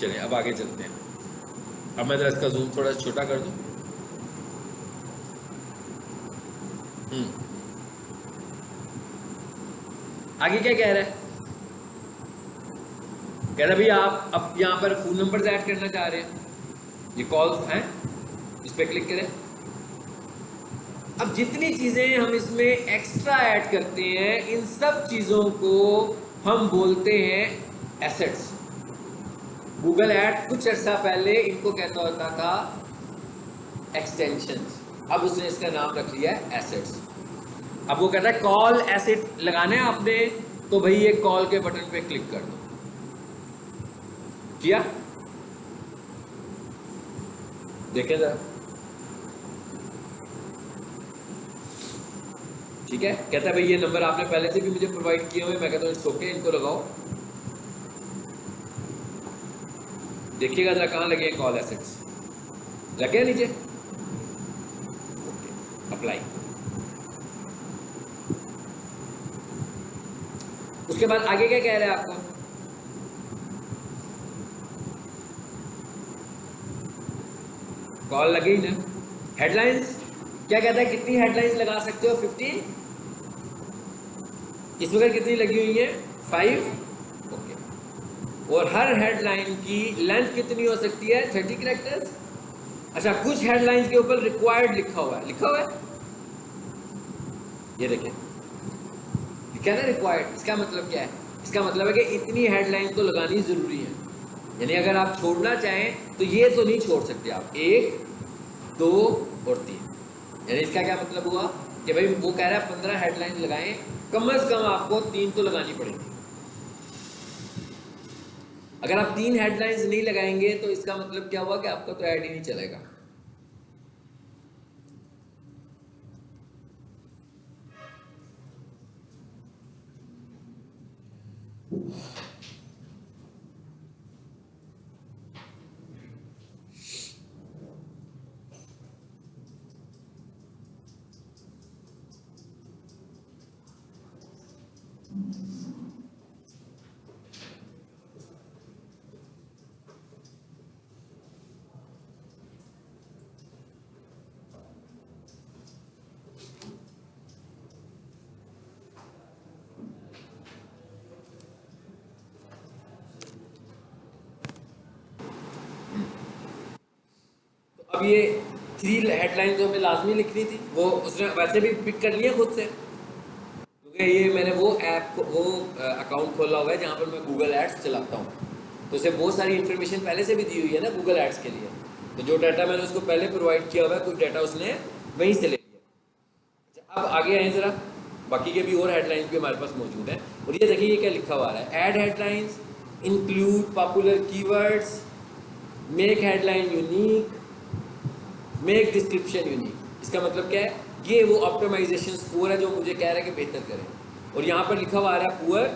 चलिए अब आगे चलते हैं। अब मैं जरा इसका जूम थोड़ा छोटा कर दूं। आगे क्या कह रहा है? कह रहा भाई आप अब यहाँ पर फोन नंबर ऐड करना चाह रहे हैं, ये कॉल्स हैं, इस पर क्लिक करें। अब जितनी चीजें हम इसमें एक्स्ट्रा ऐड करते हैं, इन सब चीजों को हम बोलते हैं एसेट्स। गूगल ऐड कुछ अर्सा पहले इनको कहता होता था एक्सटेंशंस, अब उसने इसका नाम रख लिया है एसेट्स। अब वो कहता है कॉल एसेट लगाना है आपने, तो भाई ये कॉल के बटन पे क्लिक कर दो। किया? देखें जरा, ठीक है। कहता है भाई ये नंबर आपने पहले से भी मुझे प्रोवाइड किए हुए, मैं कहता हूँ इट्स ओके, इनको लगाओ। देखिएगा जरा कहाँ लगे कॉल एसेट्स, लगे नीचे, अप्लाई। उसके बाद आगे क्या कह रहा है आपको? कॉल लगी ना। हेडलाइंस क्या कहता है, कितनी हेडलाइंस लगा सकते हो? 15। इस वक्त कितनी लगी हुई है? 5। ओके। और हर हेडलाइन की लेंथ कितनी हो सकती है? 30 कैरेक्टर्स। अच्छा, कुछ हेडलाइंस के ऊपर रिक्वायर्ड लिखा हुआ है, लिखा हुआ है, ये देखें, लिखा है ना रिक्वायर्ड। इसका मतलब क्या है? इसका मतलब है कि इतनी हेडलाइन तो लगानी जरूरी है, यानी अगर आप छोड़ना चाहें तो ये तो नहीं छोड़ सकते आप, 1, 2 और 3। यानी इसका क्या मतलब हुआ कि भाई वो कह रहा है 15 हेडलाइन लगाएं, कम से कम आपको 3 तो लगानी पड़ेगी। अगर आप 3 हेडलाइंस नहीं लगाएंगे तो इसका मतलब क्या हुआ कि आपका तो ऐड ही नहीं चलेगा। तो अब ये 3 हेडलाइन जो हमें लाजमी लिखनी थी वो उसने वैसे भी पिक कर लिया खुद से, क्योंकि ये मैंने वो ऐप वो अकाउंट खोला हुआ है जहाँ पर मैं गूगल एड्स चलाता हूँ, तो उसे बहुत सारी इन्फॉर्मेशन पहले से भी दी हुई है ना गूगल एड्स के लिए। तो जो डाटा मैंने उसको पहले प्रोवाइड किया हुआ है कुछ डाटा उसने वहीं से ले लिया। अच्छा, अब आगे आए ज़रा, बाकी के भी और हेडलाइंस भी हमारे पास मौजूद हैं। और ये देखिए ये क्या लिखा हुआ है, add headlines include popular keywords, make headline unique, make description unique. इसका मतलब क्या है, ये वो ऑप्टिमाइजेशन स्कोर है जो मुझे कह रहा है कि बेहतर करें। और यहाँ पर लिखा हुआ आ रहा है पुअर,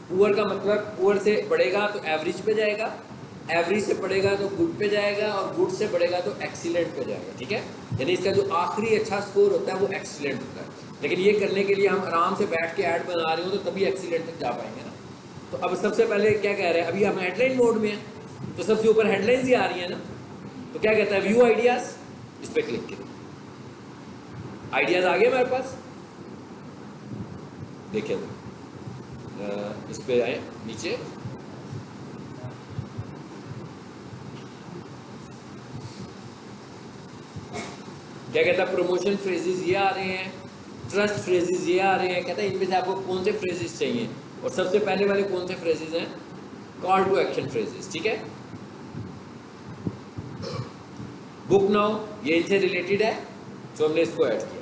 पुअर का मतलब पुअर से बढ़ेगा तो एवरेज पे जाएगा, एवरेज से बढ़ेगा तो गुड पे जाएगा, और गुड से बढ़ेगा तो एक्सीलेंट पे जाएगा। ठीक है, यानी इसका जो आखिरी अच्छा स्कोर होता है वो एक्सीलेंट होता है। लेकिन ये करने के लिए हम आराम से बैठ के ऐड बना रहे हो तो तभी एक्सीलेंट तक जा पाएंगे ना। तो अब सबसे पहले क्या कह रहे हैं, अभी हम हेडलाइन मोड में हैं तो सबसे ऊपर हेडलाइंस ही आ रही है ना। तो क्या कहता है, व्यू आइडियाज, इस पर क्लिक करें, आइडियाज आ गए हमारे पास। देखिए इस पे आए नीचे, क्या कहता है, प्रमोशन फ्रेजेस ये आ रहे हैं, ट्रस्ट फ्रेजेस ये आ रहे हैं। कहता है इनमें से आपको कौन से फ्रेजेस चाहिए, और सबसे पहले वाले कौन से फ्रेजेस हैं, कॉल टू एक्शन फ्रेजेस। ठीक है, बुक नाउ ये इनसे रिलेटेड है तो हमने इसको ऐड किया।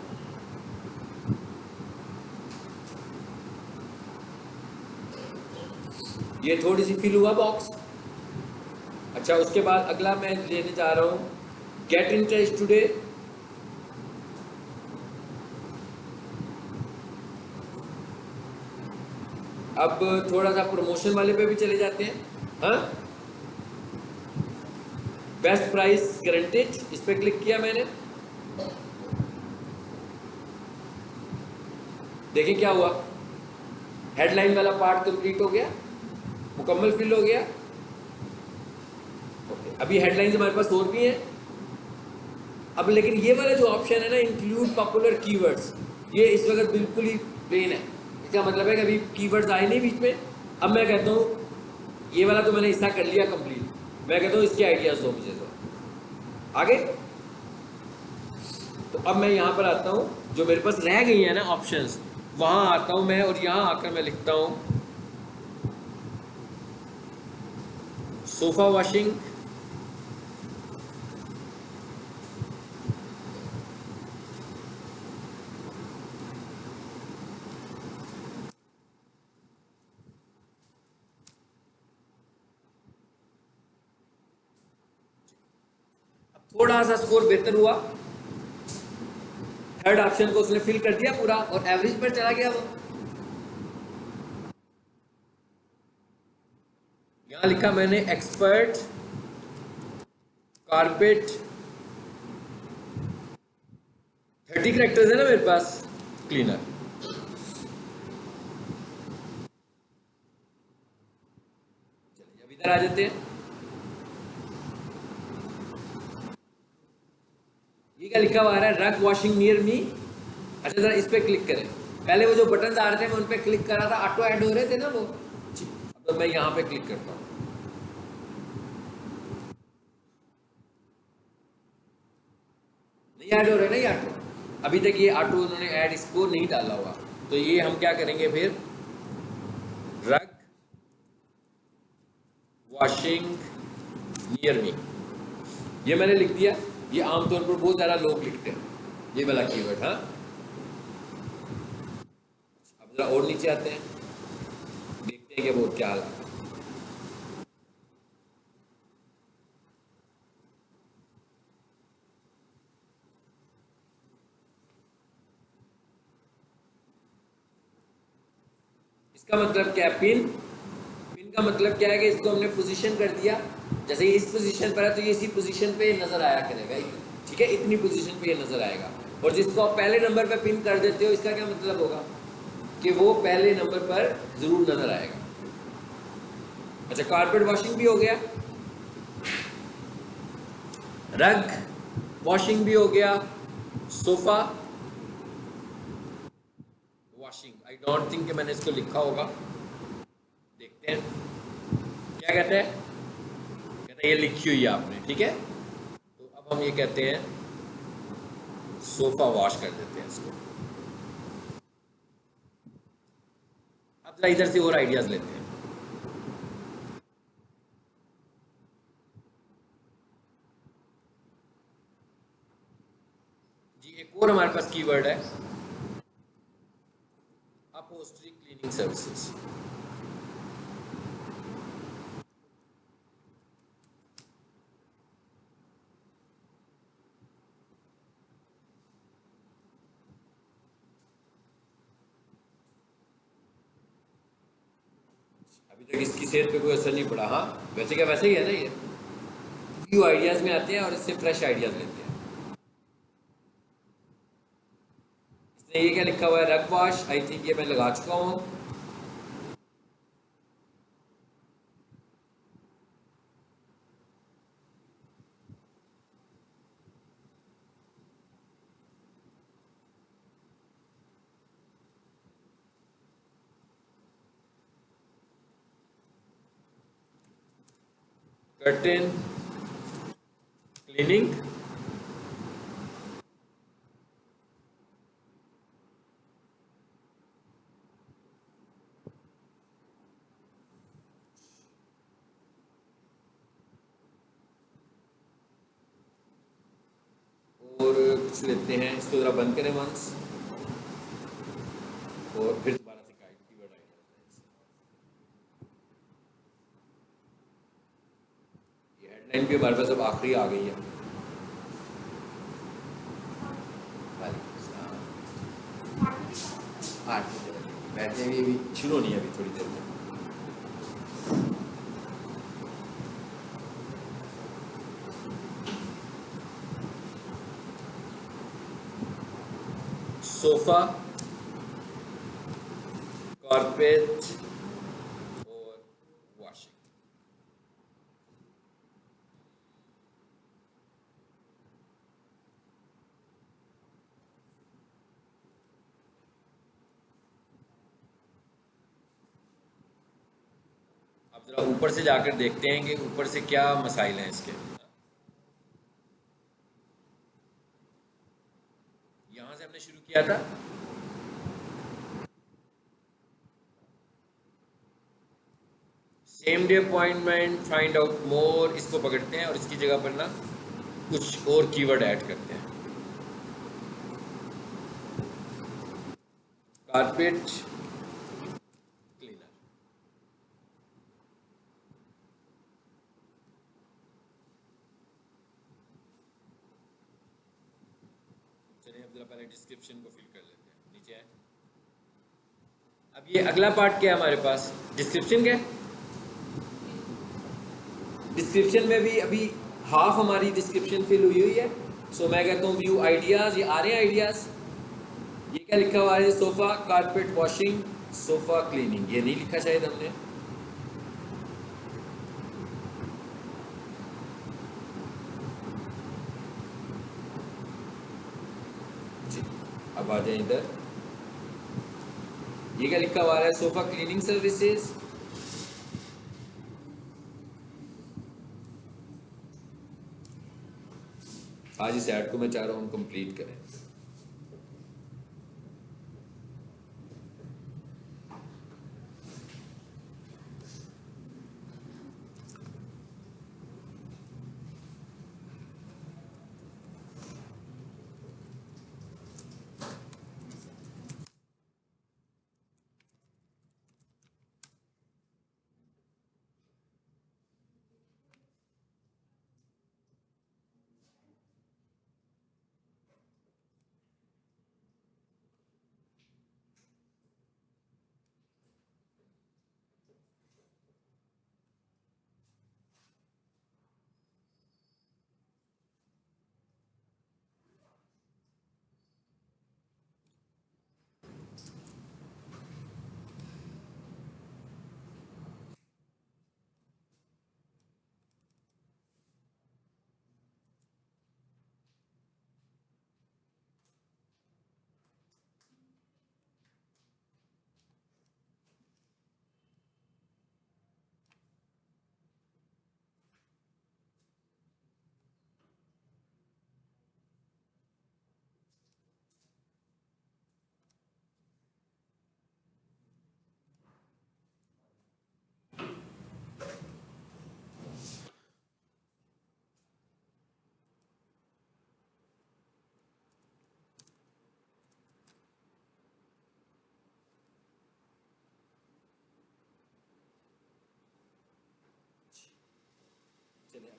ये थोड़ी सी फिल हुआ बॉक्स। अच्छा, उसके बाद अगला मैं लेने जा रहा हूं गेट इन टच टुडे। अब थोड़ा सा प्रमोशन वाले पे भी चले जाते हैं। हाँ, बेस्ट प्राइस गारंटेड, इस पे क्लिक किया मैंने। देखिए क्या हुआ, हेडलाइन वाला पार्ट कंप्लीट हो गया, मुकम्मल फिल हो गया। ओके, अभी हेडलाइंस हमारे पास और भी हैं। अब लेकिन ये वाला जो ऑप्शन है ना, इंक्लूड पॉपुलर कीवर्ड्स, ये इस वक्त बिल्कुल ही प्लेन है। इसका मतलब है कि अभी कीवर्ड्स आए नहीं बीच में। अब मैं कहता हूँ ये वाला तो मैंने हिस्सा कर लिया कंप्लीट, मैं कहता हूँ इसके आइडियाज दो मुझे तो आगे। तो अब मैं यहाँ पर आता हूँ, जो मेरे पास रह गई है ना ऑप्शंस, वहाँ आता हूँ मैं, और यहाँ आकर मैं लिखता हूँ सोफा वॉशिंग, थोड़ा सा स्कोर बेहतर हुआ। थर्ड ऑप्शन को उसने फिल कर दिया पूरा और एवरेज पर चला गया वो। यहां लिखा मैंने एक्सपर्ट कारपेट, 30 करेक्टर्स है ना मेरे पास, क्लीनर। चलिए अब इधर आ जाते हैं, ये क्या लिखा हुआ है, रग वॉशिंग नियर मी। अच्छा जरा इस पे क्लिक करें, पहले वो जो बटन आ रहे थे मैं उन पे क्लिक करा था, ऑटो ऐड हो रहे थे ना वो। अब तो मैं यहाँ पे क्लिक करता हूँ, नहीं ऐड हो रहे ना ये ऑटो, अभी तक ये ऑटो उन्होंने ऐड इसको नहीं डाला हुआ। तो ये हम क्या करेंगे फिर, रग वॉशिंग नियर मी, ये मैंने लिख दिया। ये आमतौर पर बहुत ज़्यादा लोग लिखते हैं ये वाला कीवर्ड। हाँ, अब जरा और नीचे आते हैं, देखते हैं कि वो क्या हाल है। इसका मतलब क्या है, पिन, पिन का मतलब क्या है कि इसको हमने पोजीशन कर दिया, जैसे इस पोजीशन पर है तो ये इसी पोजीशन पे नजर आया करेगा। ठीक है, इतनी पोजीशन पे ये नजर आएगा। और जिसको आप पहले नंबर पे पिन कर देते हो, इसका क्या मतलब होगा कि वो पहले नंबर पर जरूर नजर आएगा। अच्छा, कारपेट वॉशिंग भी हो गया, रग वॉशिंग भी हो गया, sofa washing. I don't think कि मैंने इसको लिखा होगा, देखते हैं क्या कहते हैं। कहते हैं ये लिखी हुई है आपने, ठीक है। तो अब हम ये कहते हैं सोफा वॉश कर देते हैं इसको। अब जरा इधर से और आइडियाज लेते हैं। जी, एक और हमारे पास कीवर्ड है, अपहोस्टरी क्लीनिंग सर्विसेज। अभी तक इसकी सेहत पे कोई असर नहीं पड़ा। हाँ, वैसे क्या वैसे ही है ना ये, न्यू आइडियाज में आते हैं और इससे फ्रेश आइडियाज लेते हैं। इसने ये क्या लिखा हुआ है, रग वॉश। आई थिंक ये मैं लगा चुका हूँ। कर्टेन क्लीनिंग, और कुछ लेते हैं, इसको जरा बंद करें वंस, और फिर दोबारा से कीवर्ड आइडिया। ये हेडलाइन भी हमारे पास अब आखिरी आ गई है। आठ बैठने भी अभी शुरू नहीं है, अभी थोड़ी देर में। सोफा, कारपेट और वॉशिंग। अब जरा ऊपर से जाकर देखते हैं कि ऊपर से क्या मसाइल हैं इसके। यहां से हमने शुरू किया था। Same day appointment, find out more, इसको पकड़ते हैं और इसकी जगह पर ना कुछ और कीवर्ड ऐड करते हैं। Carpet cleaner. चलिए अब जरा पहले डिस्क्रिप्शन को फिल कर लेते हैं, नीचे आए। अब ये अगला पार्ट क्या है हमारे पास, डिस्क्रिप्शन का। डिस्क्रिप्शन में भी अभी हाफ हमारी डिस्क्रिप्शन फिल हुई हुई है। सो मैं कहता हूँ व्यू आइडियाज, ये आ रहे हैं आइडियाज। ये क्या लिखा हुआ है, sofa carpet washing, sofa cleaning. ये नहीं लिखा शायद हमने। जी, अब आ जाए इधर। ये क्या लिखा हुआ है, सोफा क्लीनिंग सर्विसेज। आज इस ऐड को मैं चाह रहा हूँ कंप्लीट करें।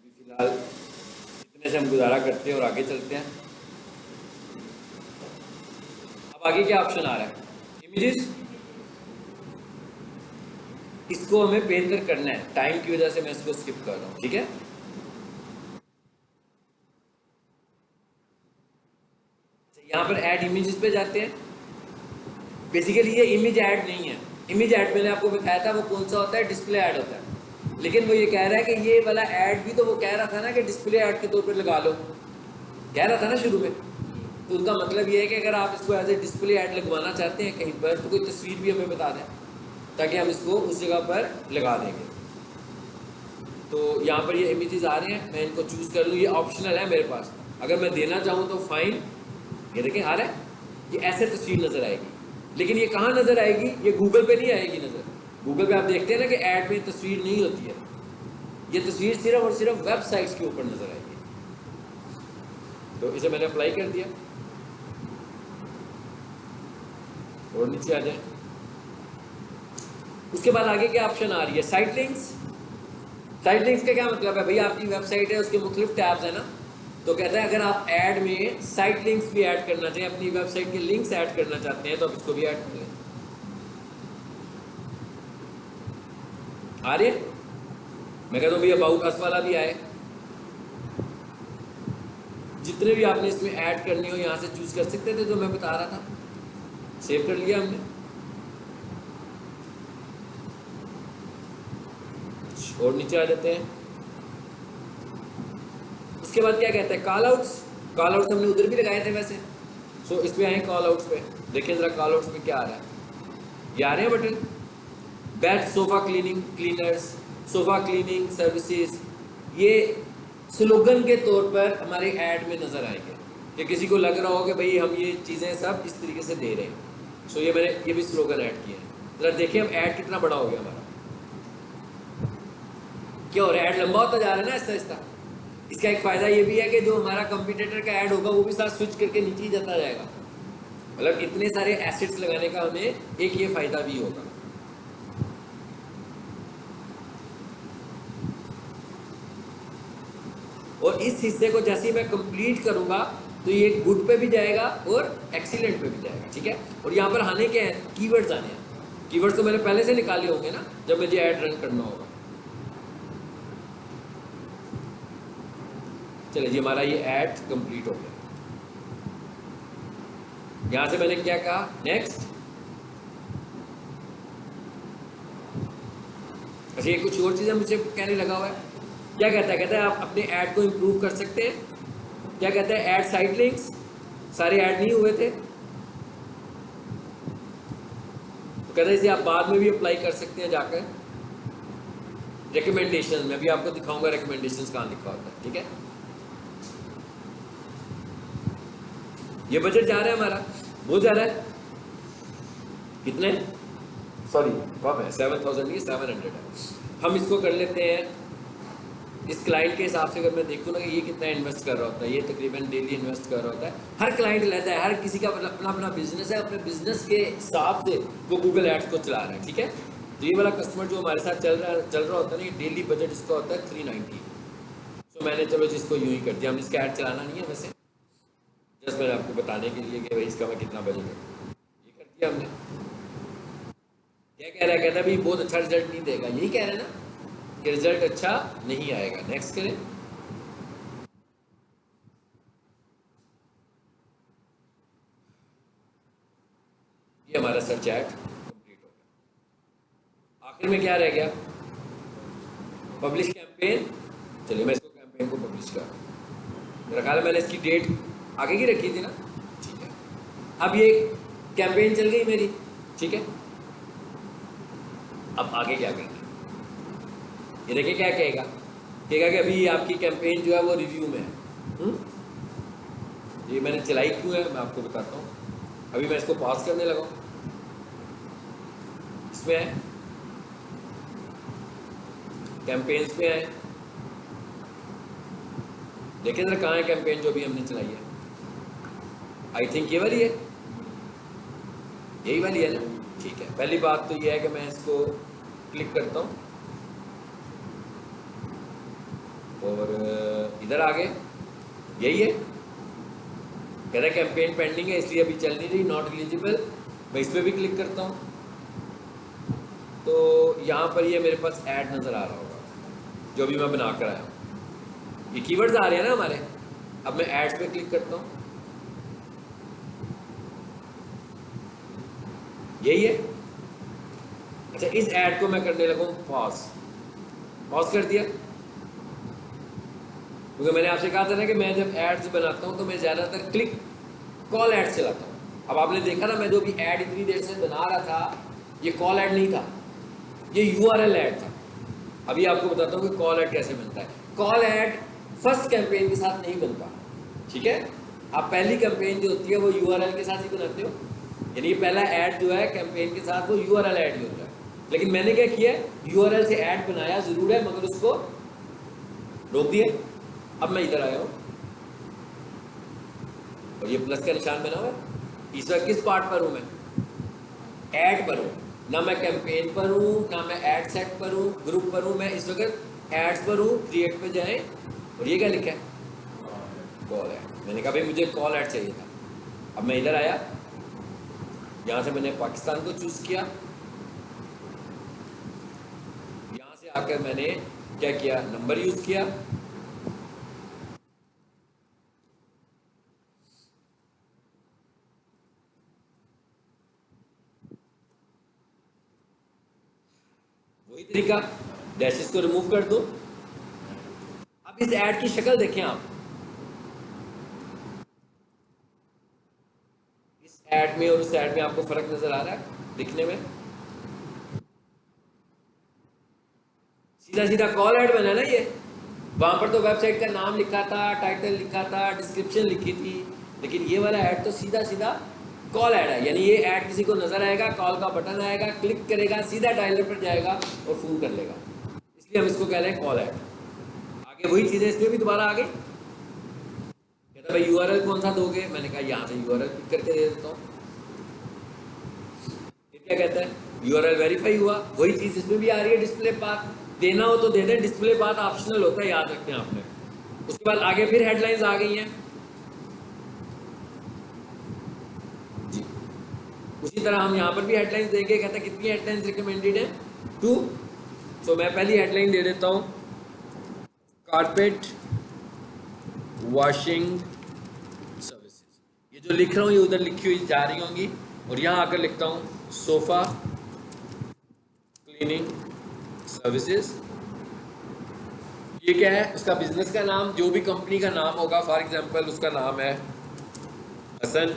फिलहाल इतने से हम गुजारा करते हैं और आगे चलते हैं। अब आगे क्या ऑप्शन आ रहा है, इमेजेस। इसको हमें बेहतर करना है, टाइम की वजह से मैं इसको स्किप कर रहा हूँ, ठीक है। यहाँ पर ऐड इमेजेस पे जाते हैं। बेसिकली ये इमेज ऐड नहीं है। इमेज ऐड मैंने आपको बताया था वो कौन सा होता है, डिस्प्ले ऐड होता है। लेकिन वो ये कह रहा है कि ये वाला ऐड भी तो वो कह रहा था ना कि डिस्प्ले ऐड के तौर पर लगा लो, कह रहा था ना शुरू में। तो उनका मतलब ये है कि अगर आप इसको एज ए डिस्प्ले ऐड लगवाना चाहते हैं कहीं पर तो कोई तस्वीर भी हमें बता दें ताकि हम इसको उस जगह पर लगा देंगे। तो यहाँ पर ये इमेजेस आ रहे हैं, मैं इनको चूज़ कर लूँ, ये ऑप्शनल है मेरे पास। अगर मैं देना चाहूँ तो फाइन, ये देखें आ रहा है, ये ऐसे तस्वीर नज़र आएगी। लेकिन ये कहाँ नज़र आएगी, ये गूगल पे नहीं आएगी नज़र। गूगल पे आप देखते हैं ना कि ऐड में तस्वीर नहीं होती है, ये तस्वीर सिर्फ और सिर्फ वेबसाइट्स के ऊपर नज़र आएगी। तो इसे मैंने अप्लाई कर दिया और नीचे आ जाए। उसके बाद आगे क्या ऑप्शन आ रही है, साइट लिंक्स। साइट लिंक्स का क्या मतलब है, भैया आपकी वेबसाइट है उसके मुख्तलिफ टैब्स है ना, तो कहता है अगर आप ऐड में साइट लिंक्स भी ऐड करना चाहिए, अपनी वेबसाइट के लिंक्स ऐड करना चाहते हैं तो आप इसको भी ऐड कर लें। आ रही है, मैं कहता हूँ भैया अबाउट अस वाला भी आए, जितने भी आपने इसमें ऐड करनी हो यहाँ से चूज कर सकते थे जो मैं बता रहा था। सेव कर लिया हमने और नीचे आ जाते हैं। उसके बाद क्या कहते हैं, कॉल आउट्स। कॉल आउट्स हमने उधर भी लगाए थे वैसे। सो इस पे आए कॉल आउट्स पे, देखिए जरा कॉल आउट्स पे क्या आ रहा है। ये आ रहे हैं button, bed sofa cleaning cleaners, sofa cleaning services, ये स्लोगन के तौर पर हमारे ऐड में नजर आएंगे कि किसी को लग रहा हो कि भाई हम ये चीज़ें सब इस तरीके से दे रहे हैं। सो ये मैंने ये भी स्लोगन ऐड किए हैं। जरा देखिए हम ऐड कितना बड़ा हो गया हमारा, क्या हो रहा है, ऐड लंबा होता जा रहा है ना आहिस्ता आहिस्ता। इसका एक फ़ायदा ये भी है कि जो हमारा कंपटीटर का ऐड होगा वो भी साथ स्विच करके नीचे ही जाता जाएगा। मतलब इतने सारे एसेट्स लगाने का हमें एक ये फ़ायदा भी होगा। और इस हिस्से को जैसे ही मैं कंप्लीट करूंगा तो ये गुड पे भी जाएगा और एक्सीलेंट पे भी जाएगा, ठीक है। और यहाँ पर आने के हैं कीवर्ड्स आने हैं। कीवर्ड्स तो मैंने पहले से निकाले होंगे ना जब मुझे ऐड रन करना होगा। चलिए जी हमारा ये ऐड कंप्लीट हो गया। यहाँ से मैंने क्या कहा, नेक्स्ट। अच्छा ये कुछ और चीज़ें मुझे कहने लगा हुआ है। क्या कहता है, कहता है आप अपने ऐड को इम्प्रूव कर सकते हैं। क्या कहता है, ऐड साइट लिंक्स, सारे ऐड नहीं हुए थे तो कहता है इसे आप बाद में भी अप्लाई कर सकते हैं जाकर। रिकमेंडेशन में भी आपको दिखाऊंगा रिकमेंडेशंस कहाँ लिखा होता है, ठीक है। ये बजट जा रहा है हमारा, बहुत ज़्यादा है। कितने, सॉरी कम है, 7000 नहीं 700 है। हम इसको कर लेते हैं इस क्लाइंट के हिसाब से। अगर मैं देखूँ ना कि ये कितना इन्वेस्ट कर रहा होता है, ये तकरीबन डेली इन्वेस्ट कर रहा होता है। हर क्लाइंट लेता है, हर किसी का अपना अपना बिजनेस है, अपने बिजनेस के हिसाब से वो गूगल एड्स को चला रहा है, ठीक है। तो ये वाला कस्टमर जो हमारे साथ चल रहा होता है ना, ये डेली बजट इसका होता है 390। तो मैंने चलो जिसको यूँ ही कर दिया, हम इसका ऐड चलाना नहीं है वैसे, जस्ट मैंने आपको बताने के लिए कि भाई इसका मैं कितना बजट है, ये कर दिया हमने। क्या कह रहा है, कहता है भाई बहुत अच्छा रिजल्ट नहीं देगा, यही कह रहा है ना कि रिजल्ट अच्छा नहीं आएगा। नेक्स्ट करें। ये हमारा सर्च ऐड कंप्लीट हो गया। आखिर में क्या रह गया, पब्लिश कैंपेन। चलिए मैं इसको कैंपेन को पब्लिश कर, मेरा ख्याल है मैंने इसकी डेट आगे की रखी थी ना, ठीक है। अब ये कैंपेन चल गई मेरी, ठीक है। अब आगे क्या करना है, ये देखिए क्या कहेगा, कहेगा कि अभी आपकी कैंपेन जो है वो रिव्यू में है। ये मैंने चलाई क्यों है मैं आपको बताता हूँ। अभी मैं इसको पॉज करने लगा हूँ, इसमें है कैंपेन्स पे है, देखिए जरा कहाँ है कैंपेन जो भी हमने चलाई है। आई थिंक ये वाली है, यही वाली है ना, ठीक है। पहली बात तो ये है कि मैं इसको क्लिक करता हूँ और इधर आ गए, यही है। कह रहा है कैंपेन पेंडिंग है इसलिए अभी चल नहीं रही, नॉट एलिजिबल। मैं इस पर भी क्लिक करता हूँ तो यहाँ पर ये मेरे पास ऐड नज़र आ रहा होगा जो भी मैं बना कर आया हूँ। ये कीवर्ड्स आ रहे हैं ना हमारे। अब मैं एड्स पे क्लिक करता हूँ, यही है। अच्छा, इस ऐड को मैं करने लगा हूँ पॉज कर दिया, क्योंकि मैंने आपसे कहा था ना कि मैं जब एड्स बनाता हूँ तो मैं ज़्यादातर क्लिक कॉल एड्स चलाता हूँ। अब आपने देखा ना, मैं जो भी ऐड इतनी देर से बना रहा था ये कॉल ऐड नहीं था, ये URL ऐड था। अभी आपको बताता हूँ कि कॉल ऐड कैसे बनता है। कॉल ऐड फर्स्ट कैंपेन के साथ नहीं बनता, ठीक है। आप पहली कैंपेन जो होती है वो URL के साथ ही बनाते हो, यानी ये पहला ऐड जो है कैंपेन के साथ वो URL ऐड ही होता है। लेकिन मैंने क्या किया, URL से ऐड बनाया जरूर है मगर उसको रोक दिया। अब मैं इधर आया हूँ और ये प्लस का निशान बना हुआ है। इस वक्त किस पार्ट पर हूँ मैं, ऐड पर हूँ ना, मैं कैंपेन पर हूँ ना मैं ऐड सेट पर हूँ, ग्रुप पर हूँ। मैं इस वक्त एड्स पर हूँ। क्रिएट पे जाएं और ये क्या लिखा है, कॉल ऐड। मैंने कहा भाई मुझे कॉल ऐड चाहिए था। अब मैं इधर आया, यहाँ से मैंने पाकिस्तान को चूज किया, यहाँ से आकर मैंने क्या किया, नंबर यूज किया, वही तरीका, डैशेस को रिमूव कर दो। अब इस ऐड की शक्ल देखें आप, इस ऐड में और उस ऐड में आपको फर्क नजर आ रहा है दिखने में। सीधा सीधा कॉल ऐड बना ना ये। वहां पर तो वेबसाइट का नाम लिखा था, टाइटल लिखा था, डिस्क्रिप्शन लिखी थी, लेकिन ये वाला ऐड तो सीधा सीधा कॉल ऐड है। यानी ये ऐड किसी को नजर आएगा, कॉल का बटन आएगा, क्लिक करेगा, सीधा डायलर पर जाएगा और फोन कर लेगा, इसलिए हम इसको कह रहे हैं कॉल ऐड। आगे वही चीजें इसमें भी दोबारा आ गई। कहता भाई URL कौन सा दोगे, मैंने कहा यहाँ से URL क्लिक करके दे देता हूँ। फिर क्या कहता है, URL वेरीफाई हुआ। वही चीज इसमें भी आ रही है, डिस्प्ले पाथ देना हो तो दे दें, डिस्प्ले पाथ ऑप्शनल होता है, याद रखते हैं आपने। उसके बाद आगे फिर हेडलाइंस आ गई हैं जी। उसी तरह हम यहाँ पर भी हेडलाइंस देंगे। कहता है कितनी हेडलाइंस रिकमेंडेड है, 2। तो मैं पहली हेडलाइन दे देता हूँ, कारपेट वॉशिंग सर्विसेज। ये जो लिख रहा हूँ ये उधर लिखी हुई जा रही होंगी, और यहाँ आकर लिखता हूँ सोफा क्लीनिंग सर्विसेज। ये क्या है, उसका बिजनेस का नाम, जो भी कंपनी का नाम होगा, फॉर एग्जांपल उसका नाम है हसन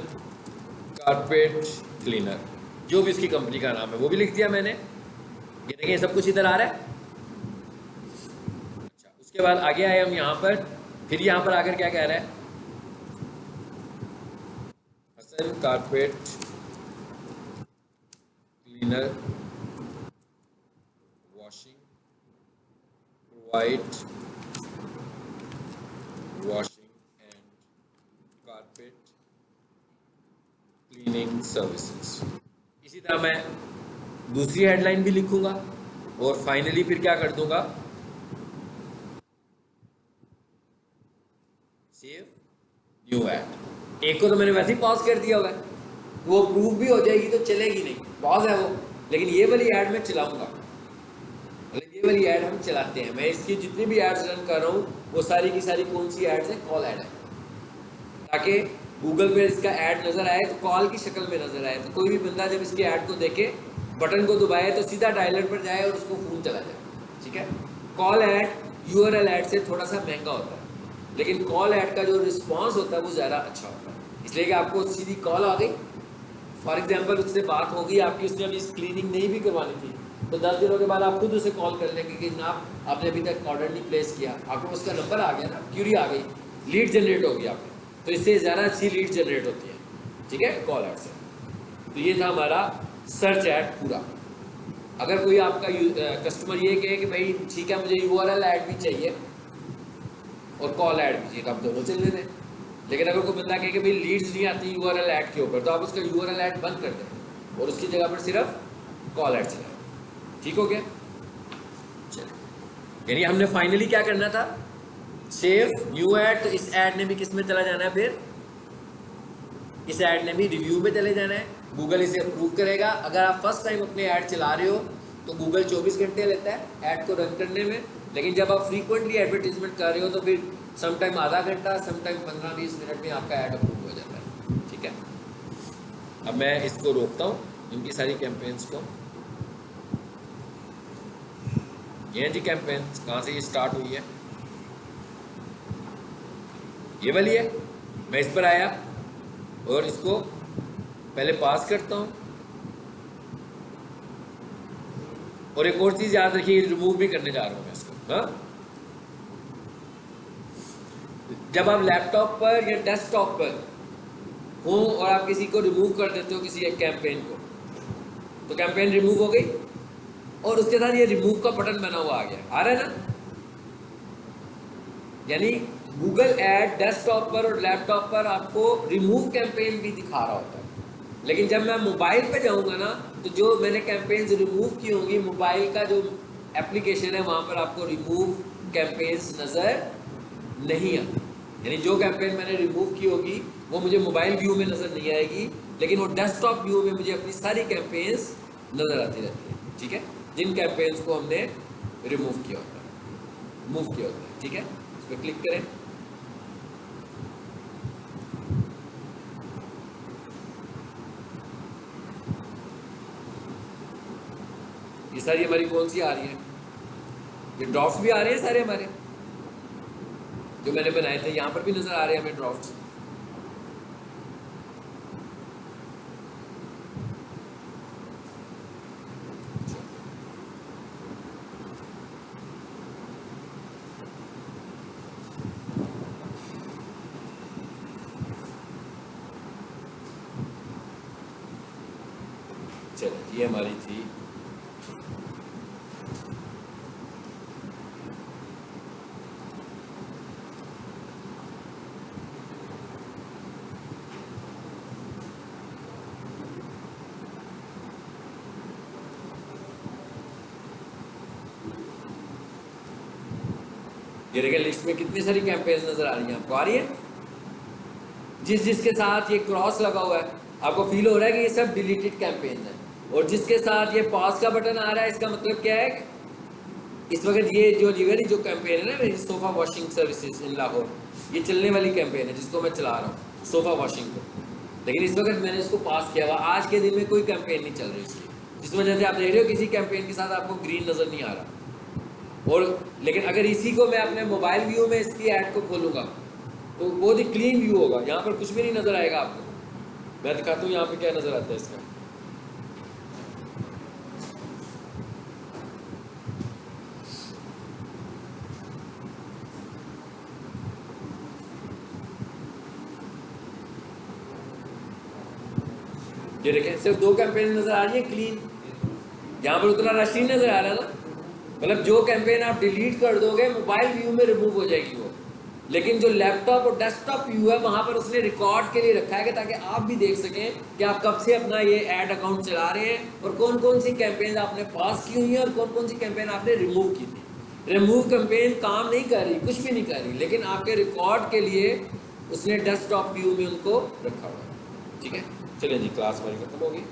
कारपेट क्लीनर, जो भी उसकी कंपनी का नाम है वो भी लिख दिया मैंने। ये देखिए सब कुछ इधर आ रहा है। अच्छा, उसके बाद आगे आए हम यहाँ पर, फिर यहाँ पर आकर क्या कह रहा है, Hasan carpet cleaner washing provide washing and carpet cleaning services. इसी तरह मैं दूसरी हेडलाइन भी लिखूंगा और फाइनली फिर क्या कर दूंगा, सेव न्यू ऐड। एक को तो मैंने वैसे ही पॉज कर दिया होगा, वो प्रूफ भी हो जाएगी तो चलेगी नहीं, पॉज है वो। लेकिन ये वाली ऐड मैं चलाऊंगा, ये वाली ऐड हम चलाते हैं। मैं इसकी जितनी भी एड्स रन कर रहा हूँ वो सारी की सारी कौन सी एड्स है, कॉल ऐड है, ताकि गूगल पे इसका ऐड नजर आए तो कॉल की शक्ल में नजर आए, तो कोई भी बंदा जब इसकी ऐड को देखे, बटन को दबाए तो सीधा डायलर पर जाए और उसको फोन चला जाए, ठीक है। कॉल ऐड URL ऐड से थोड़ा सा महंगा होता है, लेकिन कॉल ऐड का जो रिस्पॉन्स होता है वो ज़्यादा अच्छा होता है, इसलिए कि आपको सीधी कॉल आ गई। फॉर एग्जाम्पल उससे बात होगी आपकी, उसने अभी क्लीनिंग नहीं भी करवानी थी, तो 10 दिनों के बाद आप खुद उसे कॉल कर लेंगे कि जनाब आपने अभी तक ऑर्डर नहीं प्लेस किया, आपको उसका नंबर आ गया ना, क्यूरी आ गई, लीड जनरेट होगी आपकी, तो इससे ज़्यादा अच्छी लीड जनरेट होती है, ठीक है, कॉल ऐड से। तो ये था हमारा सर्च ऐड पूरा। अगर कोई आपका कस्टमर ये कहे कि भाई ठीक है मुझे URL ऐड भी चाहिए और कॉल ऐड भी चाहिए, तो आप दोनों चल लेते हैं। लेकिन अगर कोई बंदा कहे कि भाई लीड्स नहीं आती URL ऐड के ऊपर, तो आप उसका URL ऐड बंद कर दें और उसकी जगह पर सिर्फ कॉल ऐड चलाएं। ठीक हो गया, चलिए। यानी हमने फाइनली क्या करना था, सेव न्यू ऐड, तो इस ऐड ने भी किस में चला जाना है, फिर इस ऐड ने भी रिव्यू में चले जाना है, गूगल इसे अप्रूव करेगा। अगर आप फर्स्ट टाइम अपने ऐड चला रहे हो तो गूगल 24 घंटे लेता है ऐड को रन करने में, लेकिन जब आप फ्रीक्वेंटली एडवर्टीजमेंट कर रहे हो तो फिर समटाइम आधा घंटा, समटाइम 15-20 मिनट में आपका ऐड अप्रूव हो जाता है। ठीक है, अब मैं इसको रोकता हूँ, इनकी सारी कैंपेन्स को। ये जी कैंपेन्स कहाँ से ये स्टार्ट हुई है, ये वाली है। मैं इस पर आया और इसको पहले पास करता हूँ, और एक और चीज़ याद रखिए, रिमूव भी करने जा रहा हूँ मैं इसको। हाँ, जब आप लैपटॉप पर या डेस्कटॉप पर हो और आप किसी को रिमूव कर देते हो, किसी एक कैंपेन को, तो कैंपेन रिमूव हो गई और उसके साथ ये रिमूव का बटन बना हुआ आ गया, आ रहा है ना। यानी गूगल ऐड डेस्कटॉप पर और लैपटॉप पर आपको रिमूव कैंपेन भी दिखा रहा होता है, लेकिन जब मैं मोबाइल पे जाऊंगा ना, तो जो मैंने कैंपेन्स रिमूव की होंगी, मोबाइल का जो एप्लीकेशन है वहाँ पर आपको रिमूव कैंपेन्स नज़र नहीं आती। यानी जो कैंपेन मैंने रिमूव की होगी वो मुझे मोबाइल व्यू में नज़र नहीं आएगी, लेकिन वो डेस्कटॉप व्यू में मुझे अपनी सारी कैंपेन्स नज़र आती रहती है। ठीक है, जिन कैंपेन्स को हमने रिमूव किया होता है, मूव किया होता है। ठीक है, इस पर क्लिक करें। ये सारी हमारी कौन सी आ रही है, ये ड्राफ्ट भी आ रहे हैं सारे हमारे जो मैंने बनाए थे, यहाँ पर भी नजर आ रहे हैं हमें ड्राफ्ट्स। चलो, ये हमारी थी ये देखिए, लिस्ट में कितनी सारी कैंपेन्स नजर आ रही हैं आपको, आ रही है। जिसके साथ ये क्रॉस लगा हुआ है आपको फील हो रहा है कि ये सब डिलीटेड कैंपेन है, और जिसके साथ ये पॉज का बटन आ रहा है, इसका मतलब क्या है, इस वक्त ये जो कैंपेन है ना मेरी, sofa washing services in Lahore, ये चलने वाली कैंपेन है जिसको मैं चला रहा हूँ, सोफा वॉशिंग को। लेकिन इस वक्त मैंने इसको पास किया हुआ, आज के दिन में कोई कैंपेन नहीं चल रही इसकी, जिस वजह से आप देख रहे हो किसी कैंपेन के साथ आपको ग्रीन नज़र नहीं आ रहा। और लेकिन अगर इसी को मैं अपने मोबाइल व्यू में इसकी ऐड को खोलूँगा तो बहुत ही क्लीन व्यू होगा, यहाँ पर कुछ भी नहीं नज़र आएगा आपको। मैं दिखाता हूँ यहाँ पे क्या नज़र आता है इसका। ये देखें, सिर्फ 2 कैंपेन नज़र आ रही है क्लीन, यहाँ पर उतना रश नहीं नज़र आ रहा ना। मतलब जो कैंपेन आप डिलीट कर दोगे मोबाइल व्यू में रिमूव हो जाएगी वो, लेकिन जो लैपटॉप और डेस्कटॉप व्यू है वहाँ पर उसने रिकॉर्ड के लिए रखा है कि ताकि आप भी देख सकें कि आप कब से अपना ये ऐड अकाउंट चला रहे हैं और कौन कौन सी कैंपेन आपने पास की हुई है और कौन कौन सी कैंपेन आपने रिमूव की थी। रिमूव कैंपेन काम नहीं कर रही, कुछ भी नहीं कर रही, लेकिन आपके रिकॉर्ड के लिए उसने डेस्कटॉप व्यू में उनको रखा हुआ है। ठीक है, चलिए जी, क्लास हमारी खत्म होगी।